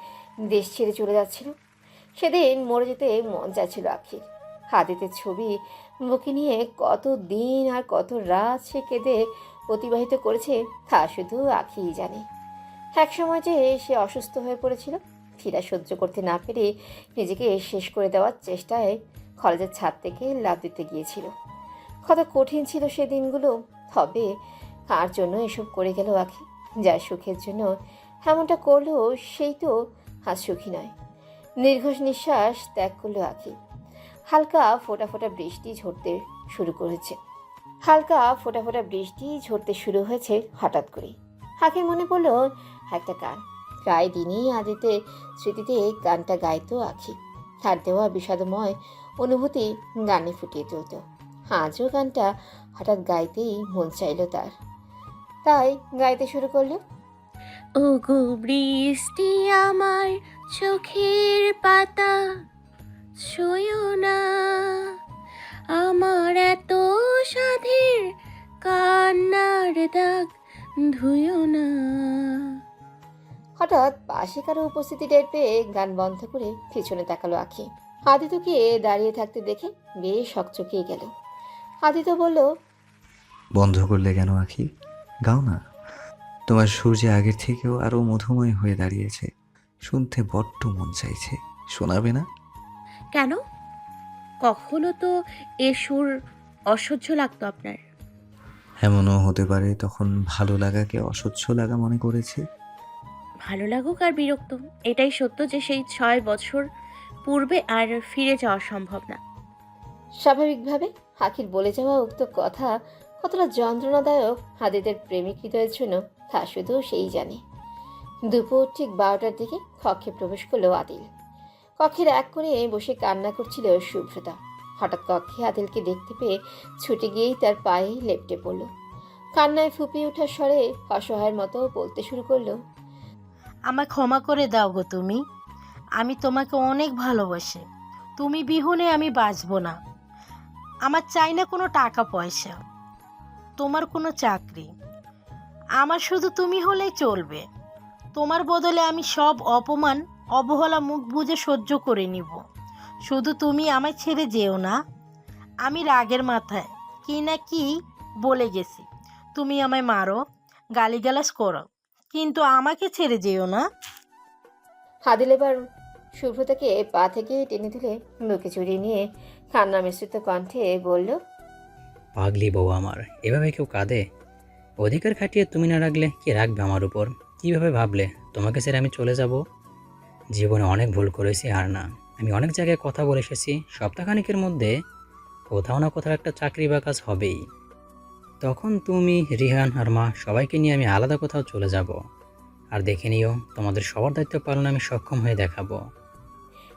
Speaker 1: দেশ ছেড়ে চলে যাচ্ছিল সেদিন মরে যেতে মন চাইছিল আখির। আদিত্যের ছবি বুকে নিয়ে কত দিন আর কত রাত সে কেঁদে অতিবাহিত করেছে তা শুধু আখিই জানে। একসময় যে সে অসুস্থ হয়ে পড়েছিল, পীড়া সহ্য করতে না পেরে নিজেকে শেষ করে দেওয়ার চেষ্টায় কলেজের ছাদ থেকে লাফ দিতে গিয়েছিল। কত কঠিন ছিল সে দিনগুলো। তবে কার জন্য এসব করে গেল আখি? যার সুখের জন্য এমনটা করলো সেই তো আজ সুখী নয়। দীর্ঘ নিঃশ্বাস ত্যাগ করলো আখি। হালকা ফোঁটা ফোঁটা বৃষ্টি ঝরতে শুরু হয়েছে হঠাৎ করে। আখির মনে পড়ল একটা গান। প্রায় দিনই আদিত্যের স্মৃতিতে গানটা গাইতো আখি। তার দেওয়া বিষাদময় অনুভূতি গানে ফুটিয়ে তুলত। আজও গানটা হঠাৎ গাইতেই মন চাইল তার, তাই গাইতে শুরু করলো।
Speaker 8: ও গো বৃষ্টি আমার চোখের পাতা, ছুঁয়ো না আমার এত সাধের কান্নার দাগ, ধুইও না।
Speaker 1: হঠাৎ পাশে কারো উপস্থিতি টের পেয়ে গান বন্ধ করে পিছনে তাকালো আখি। আদিত্যকে দাঁড়িয়ে থাকতে দেখে বেশ হকচকিয়ে গেল। আদিত্য বলল,
Speaker 9: বন্ধ করলে কেন আখি? গাও না। তোমার সুর যে আগের থেকেও আরও মধুময় হয়ে দাঁড়িয়েছে, শুনতে বড্ড মন চাইছে। শোনাবে না?
Speaker 8: কেন? কখনো তো এ সুর অসহ্য লাগতো আপনার?
Speaker 9: এমনও হতে পারে তখন ভালো লাগাকে অসহ্য লাগা মনে করেছি।
Speaker 8: ভালো লাগুক আর বিরক্ত, এটাই সত্য যে সেই 6 বছর পূর্বে আর ফিরে যাওয়া সম্ভব না।
Speaker 1: স্বাভাবিকভাবে আখির বলে যাওয়া উক্ত কথা কতটা যন্ত্রণাদায়ক আদিত্যের প্রেমিক হৃদয়ের জন্য তা শুধু সেই জানে। দুপুর ঠিক 12টার দিকে কক্ষে প্রবেশ করলো আদিল। কক্ষের এক কোণে বসে কান্না করছিল শুভ্রতা। হঠাৎ কক্ষে আদিলকে দেখতে পেয়ে ছুটে গিয়েই তার পায়ে লেপ্টে পড়ল। কান্নায় ফুপিয়ে ওঠার স্বরে অসহায়ের মতো বলতে শুরু করলো,
Speaker 6: আমায় ক্ষমা করে দাও গো তুমি। আমি তোমাকে অনেক ভালোবাসি। তুমি বিহনে আমি বাঁচবো না। আমার চাই না কোনো টাকা পয়সা, তোমার কোনো চাকরি। আমার শুধু তুমি হলেই চলবে। তোমার বদলে আমি সব অপমান অবহেলা মুখ বুজে সহ্য করে নিব। শুধু তুমি আমায় ছেড়ে যেও না। আমি রাগের মাথায় কি না কি বলে গেছি। তুমি আমায় মারো, গালিগালাজ করো, কিন্তু আমাকে ছেড়ে যেও না।
Speaker 1: আদিল এবার শুভ্রতাকে পা থেকে টেনে তুলে বুকে জড়িয়ে নিয়ে কান্না মিশ্রিত কণ্ঠে বলল,
Speaker 17: পাগলি বউ আমার, এভাবে কেউ কাঁদে? অধিকার খাটিয়ে তুমি না রাখলে কে রাখবে আমার উপর? কীভাবে ভাবলে তোমাকে ছেড়ে আমি চলে যাব? জীবনে অনেক ভুল করেছি আর না, আমি অনেক জায়গায় কথা বলে এসেছি। সপ্তাহখানেকের মধ্যে কোথাও না কোথাও একটা চাকরি বা কাজ হবেই। তখন তুমি, রিহান আর মা সবাইকে নিয়ে আমি আলাদা কোথাও চলে যাব। আর দেখে নিও, তোমাদের সবার দায়িত্ব পালনে আমি সক্ষম হয়ে দেখাবো।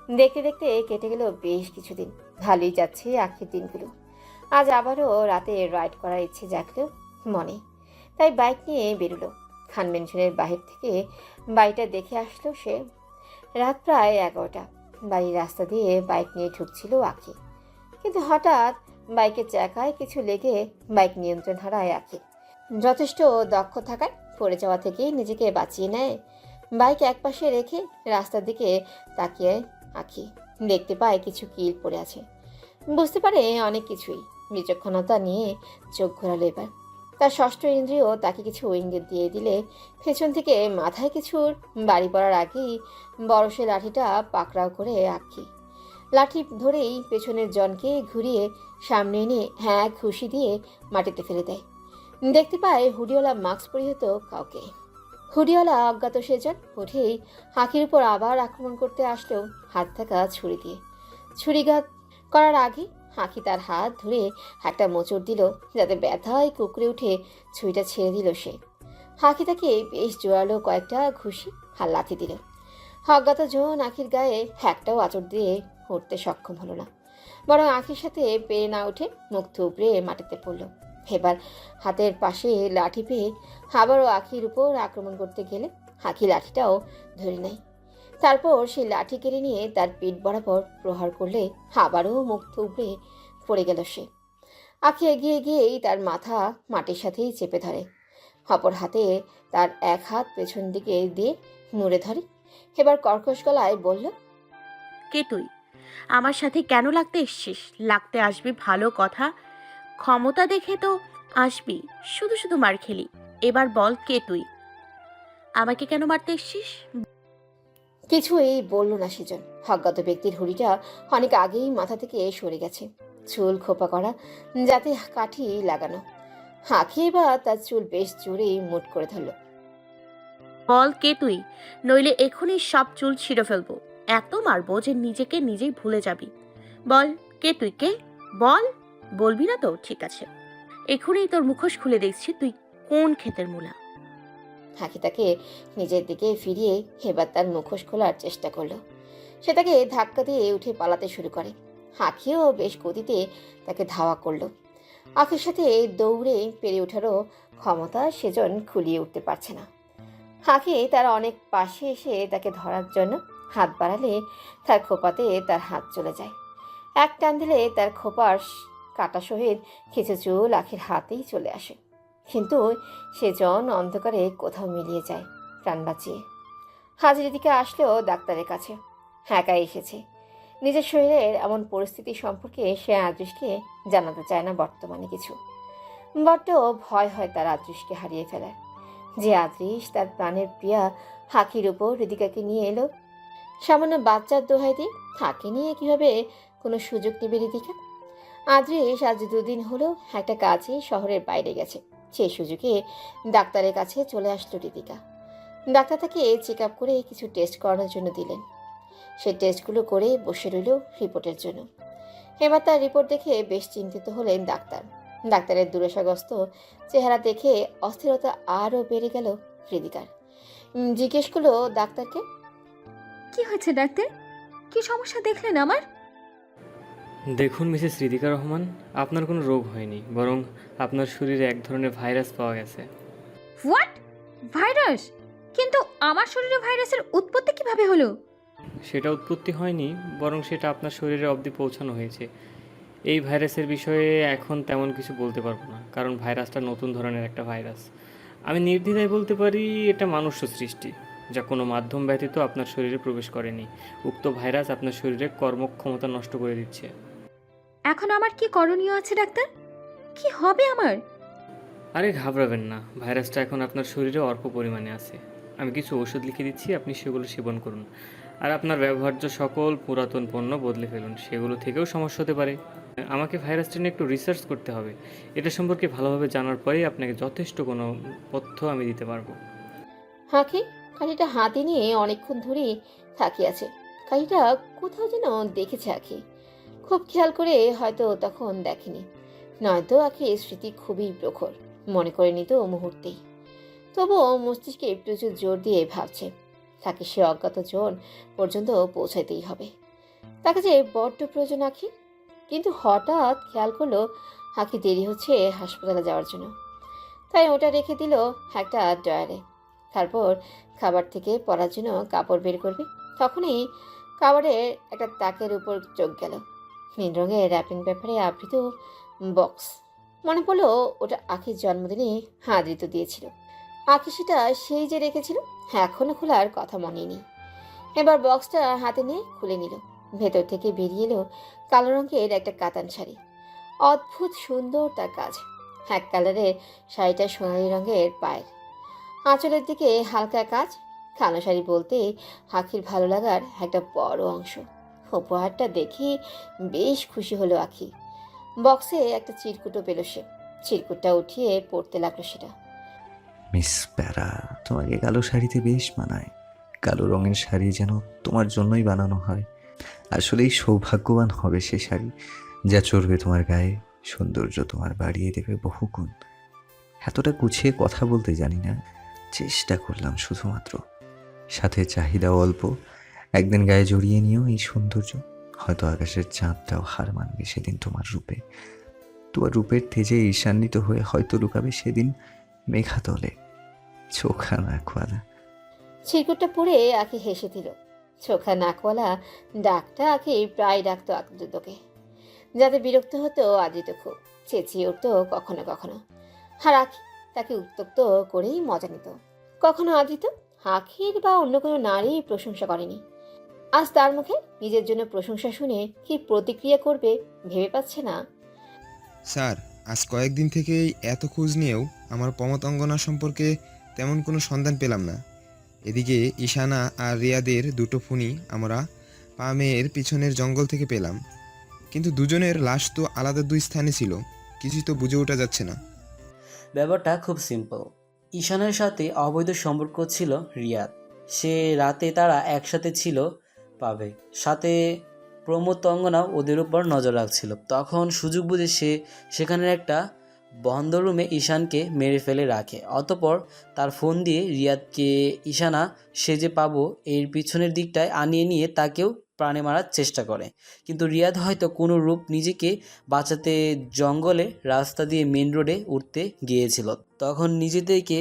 Speaker 1: দেখতে দেখতে কেটে গেল বেশ কিছুদিন। ভালোই যাচ্ছে আখির দিনগুলো। আজ আবারও রাতে রাইড করার ইচ্ছে জাগলো মনে, তাই বাইক নিয়ে বেরোলো। খান মেনশনের বাহির থেকে বাড়িটা দেখে আসলো সে। রাত প্রায় 11টা। বাড়ির রাস্তা দিয়ে বাইক নিয়ে ঢুকছিল আখি, কিন্তু হঠাৎ বাইকের চাকায় কিছু লেগে বাইক নিয়ন্ত্রণ হারায় আখি। যথেষ্ট দক্ষ থাকায় পড়ে যাওয়া থেকে নিজেকে বাঁচিয়ে নেয়। বাইক একপাশে রেখে রাস্তার দিকে তাকিয়ে আখি দেখতে পায় কিছু কিল পড়ে আছে। বুঝতে পারে অনেক কিছুই। বিচক্ষণতা নিয়ে চোখ ঘোরালো এবার। তার ষষ্ঠ ইন্দ্রিয় তাকে কিছু ইঙ্গিত দিয়ে দিলে পেছন থেকে মাথায় কিছুর বাড়ি পড়ার আগেই বড় সে লাঠিটা পাকড়াও করে আখি লাঠি ধরেই পেছনের জনকে ঘুরিয়ে সামনে এনে হ্যাঁ খুশি দিয়ে মাটিতে ফেলে দেয়। দেখতে পায় হুডিওয়ালা মাস্ক পরিহিত কাউকে। হুডিওয়ালা অজ্ঞাত সেজন উঠেই আখির উপর আবার আক্রমণ করতে আসলেও হাত থাকা ছুরি দিয়ে। ছুরিঘাত করার আগে আখি তার হাত ধরে একটা মোচড় দিল, যাতে ব্যথায় কুকড়ে উঠে ছুরিটা ছেড়ে দিল সে। আখি তাকে বেশ জোরালো কয়েকটা ঘুষি আর লাথি দিল। অজ্ঞাত জন আখির গায়ে একটাও আঁচড় দিয়ে উঠতে সক্ষম হলো না, বরং আখির সাথে পেরে না উঠে মুখ থুবড়ে মাটিতে পড়ল। এবার হাতের পাশে লাঠি পেয়ে আবারও আখির উপর আক্রমণ করতে গেলে আখি লাঠিটাও ধরে নেয়। তারপর সেই লাঠি কেড়ে নিয়ে তার পিঠ বরাবর প্রহার করলে আবারও মুখ থুবড়ে পড়ে গেল সে। আখি এগিয়ে গিয়েই তার মাথা মাটির সাথেই চেপে ধরে, অপর হাতে তার এক হাত পেছন দিকে দিয়ে মুড়ে ধরে। এবার কর্কশ গলায় বলল,
Speaker 8: কে তুই? আমার সাথে কেন লাগতে এসছিস? লাগতে আসবি ভালো কথা, ক্ষমতা দেখে তো আসবি, শুধু শুধু মার খেলি। এবার বল, কে তুই? আমাকে কেন মারতে এসছিস?
Speaker 1: কিছুই বলল না সেজন। অজ্ঞাত ব্যক্তির হুড়িটা অনেক আগেই মাথা থেকে সরে গেছে, চুল খোপা করা, যাতে কাঠি লাগানো। আখি এবার তার চুল বেশ জোরেই মুট করে ধরল।
Speaker 8: বল কে তুই, নইলে এখনই সব চুল ছিঁড়ে ফেলবো। এত মারবো যে নিজেকে নিজেই ভুলে যাবি। বল কে তুই, কে? বল। বলবি না তো ঠিক আছে, এখনই তোর মুখোশ খুলে দেখছি তুই কোন ক্ষেতের মূলা।
Speaker 1: আখি তাকে নিজের দিকে ফিরিয়ে এবার তার মুখোশ খোলার চেষ্টা করলো। সে তাকে ধাক্কা দিয়ে উঠে পালাতে শুরু করে। আখিও বেশ গতিতে তাকে ধাওয়া করলো। আখির সাথে দৌড়ে পেরে ওঠারও ক্ষমতা সেজন খুলিয়ে উঠতে পারছে না। আখি তার অনেক পাশে এসে তাকে ধরার জন্য হাত বাড়ালে তার খোপাতে তার হাত চলে যায়। এক টান দিলে তার খোপার কাটা সহিত কিছু চুল আখির হাতেই চলে আসে। কিন্তু সে জন অন্ধকারে কোথাও মিলিয়ে যায় প্রাণ বাঁচিয়ে। হাজির দিকে আসলো ডাক্তারের কাছে, একাই এসেছে। নিজের শরীরের এমন পরিস্থিতি সম্পর্কে সে আদৃশকে জানাতে চায় না বর্তমানে কিছু। বড্ড ভয় হয় তার আদৃশকে হারিয়ে ফেলার। যে আদৃশ তার প্রাণের প্রিয়া হাকির উপর হৃদিকাকে নিয়ে এলো, সামান্য বাচ্চার দোহাই দিয়ে তাকে নিয়ে কিভাবে কোনো সুযোগ নেবে হৃদিকা? আদৃশ আজ 2 দিন হলো একটা কাজে শহরের বাইরে গেছে। সেই সুযোগে ডাক্তারের কাছে চলে আসলো হৃদিকা। ডাক্তার তাকে চেক আপ করে কিছু টেস্ট করানোর জন্য দিলেন। সেই টেস্টগুলো করে বসে রইল রিপোর্টের জন্য। এবার তার রিপোর্ট দেখে বেশ চিন্তিত হলেন ডাক্তার। ডাক্তারের দুরাশাগ্রস্ত চেহারা দেখে অস্থিরতা আরও বেড়ে গেল হৃদিকার। জিজ্ঞেস করলো ডাক্তারকে,
Speaker 5: কি হয়েছে ডাক্তার? কি সমস্যা দেখলেন আমার?
Speaker 3: দেখুন মিসেস হৃদিকা রহমান, আপনার কোনো রোগ হয়নি, বরং আপনার শরীরে এক ধরনের ভাইরাস পাওয়া গেছে।
Speaker 5: হোয়াট? ভাইরাস? কিন্তু আমার শরীরে ভাইরাসের উৎপত্তি কিভাবে হলো?
Speaker 3: সেটা উৎপত্তি হয়নি, বরং সেটা আপনার শরীরে অবধি পৌঁছানো হয়েছে। এই ভাইরাসের বিষয়ে এখন তেমন কিছু বলতে পারবো না, কারণ ভাইরাসটা নতুন ধরনের একটা ভাইরাস। আমি নির্দ্বিধায় বলতে পারি এটা মানুষ্য সৃষ্টি, যা কোনো মাধ্যম ব্যতীত আপনার শরীরে প্রবেশ করেনি। উক্ত ভাইরাস আপনার শরীরে কর্মক্ষমতা নষ্ট করে দিচ্ছে।
Speaker 5: এখন আমার কি করণীয় আছে ডাক্তার? কি হবে আমার?
Speaker 3: আরে ঘাবড়াবেন না, ভাইরাসটা এখন আপনার শরীরে অল্প পরিমাণে আছে। আমি কিছু ওষুধ লিখে দিচ্ছি, আপনি সেগুলো সেবন করুন। আর আপনার ব্যবহার্য সকল পুরাতন পণ্য বদলে ফেলুন, সেগুলো থেকেও সমস্যা হতে পারে। আমাকে ভাইরাসটা নিয়ে একটু রিসার্চ করতে হবে। এটা সম্পর্কে ভালোভাবে জানার পরেই আপনাকে যথেষ্ট কোনো তথ্য আমি দিতে পারবো।
Speaker 1: হাঁকি কাঠিটা হাতে নিয়ে অনেকক্ষণ ধরেই তাকিয়ে আছে। কাঠিটা কোথাও যেন দেখেছে আঁকি, খুব খেয়াল করে হয়তো তখন দেখেনি, নয়তো আঁকির স্মৃতি খুবই প্রখর, মনে করে নিত মুহূর্তেই। তবুও মস্তিষ্কে প্রচুর জোর দিয়ে ভাবছে তাকে সে অজ্ঞাত জন পর্যন্ত পৌঁছাইতেই হবে। তাকে যে বড্ড প্রয়োজন আঁকি। কিন্তু হঠাৎ খেয়াল করলো আঁকি দেরি হচ্ছে হাসপাতালে যাওয়ার জন্য, তাই ওটা রেখে দিল একটা ড্রয়ারে। তারপর খাবার থেকে পরার জন্য কাপড় বের করবে, তখনই খাবারের একটা তাকের উপর চোখ গেল। নীল রঙের র্যাপিং পেপারে আবৃত বক্স। মনে পড়লো ওটা আখির জন্মদিনে আদৃত দিয়েছিল। আখি সেটা সেই যে রেখেছিল, এখনো খোলার কথা মনে নেই। এবার বক্সটা হাতে নিয়ে খুলে নিল। ভেতর থেকে বেরিয়ে এলো কালো রঙের একটা কাতান শাড়ি। অদ্ভুত সুন্দর তার কাজ। এক কালারের শাড়িটা সোনালি রঙের পায়ের, আঁচলের দিকে হালকা কাজ। কালো শাড়ি বলতে আখির ভালো লাগার একটা বড় অংশ। উপহারটা দেখে বেশ খুশি হলো আখি। বক্সে একটা চিরকুটও পেল সে। চিরকুটটা উঠিয়ে পড়তে লাগলো সেটা।
Speaker 9: মিস প্যারা, তোমাকে কালো শাড়িতে বেশ মানায়। কালো রঙের শাড়ি যেন তোমার জন্যই বানানো হয়। আসলেই সৌভাগ্যবান হবে সে শাড়ি, যা চড়বে তোমার গায়ে, সৌন্দর্য তোমার বাড়িয়ে দেবে বহুগুণ। এতটা গুছিয়ে কথা বলতে জানি না, চেষ্টা করলাম শুধুমাত্র। সাথে চাহিদাও অল্প। একদিন গায়ে জড়িয়ে নিও এই সৌন্দর্য, হয়তো আকাশের চাঁদটাও হার মানবে সেদিন তোমার রূপে। তোমার রূপের তেজে ঈর্ষান্বিত হয়ে হয়তো লুকাবে সেদিন মেঘাতলে চোখা নাকওয়ালা।
Speaker 1: চিরকুটটা পড়ে আঁকি হেসে দিল। চোখা নাকওয়ালা ডাকটা আঁকি প্রায় ডাকতো আদিত্যকে, যাতে বিরক্ত হতো আদিত্য, খুব চেঁচিয়ে উঠতো কখনো কখনো। আর আঁকি তাকে উত্তক্ত করেই মজা নিত। কখনো আদিত্য আখির বা অন্য কোনো নারী প্রশংসা করেনি। আজ তার মুখে নিজের জন্য প্রশংসা শুনে কি প্রতিক্রিয়া করবে ভেবে পাচ্ছে না।
Speaker 11: স্যার, আজ কয়েকদিন থেকেই এত খোঁজ নিয়েও আমার পমতাঙ্গনা সম্পর্কে তেমন কোনো সন্ধান পেলাম না। এদিকে ঈশানা আর রিয়াদের দুটো ফোনই আমরা পামের পিছনের জঙ্গল থেকে পেলাম, কিন্তু দুজনের লাশ তো আলাদা 2 স্থানে ছিল। কিছুই তো বুঝে ওঠা যাচ্ছে না।
Speaker 10: ব্যাপারটা খুব সিম্পল। ঈশানের সাথে অবৈধ সম্পর্ক ছিল রিয়াদ। সে রাতে তারা একসাথে ছিল পাবে, সাথে প্রমোদ অঙ্গনাও ওদের উপর নজর রাখছিল। তখন সুযোগ বুঝে সে সেখানের একটা বন্ধ রুমে ঈশানকে মেরে ফেলে রাখে। অতপর তার ফোন দিয়ে রিয়াদকে ঈশানা সেজে পাবো এর পিছনের দিকটায় আনিয়ে নিয়ে তাকেও প্রাণে মারার চেষ্টা করে। কিন্তু রিয়াদ হয়তো কোনো রূপ নিজেকে বাঁচাতে জঙ্গলে রাস্তা দিয়ে মেন রোডে উঠতে গিয়েছিল। তখন নিজে থেকে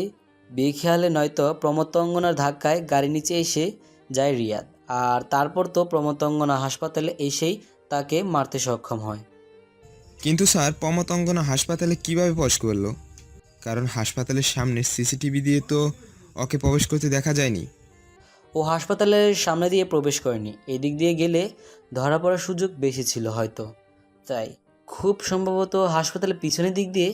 Speaker 10: বেখেয়ালে নয়তো প্রমোদঙ্গনার ধাক্কায় গাড়ি নিচে এসে যায় রিয়াদ। আর তারপর তো প্রমোদঙ্গনা হাসপাতালে এসেই তাকে মারতে সক্ষম হয়।
Speaker 11: কিন্তু স্যার, পমতাঙ্গনা হাসপাতালে কিভাবে প্রবেশ করলো? কারণ হাসপাতালের সামনে সিসিটিভি দিয়ে তো ওকে প্রবেশ করতে দেখা যায়নি।
Speaker 10: ও হাসপাতালের সামনে দিয়ে প্রবেশ করেনি, এদিক দিয়ে গেলে ধরা পড়ার সুযোগ বেশি ছিল হয়তো, তাই খুব সম্ভবত হাসপাতালের পিছনের দিক দিয়ে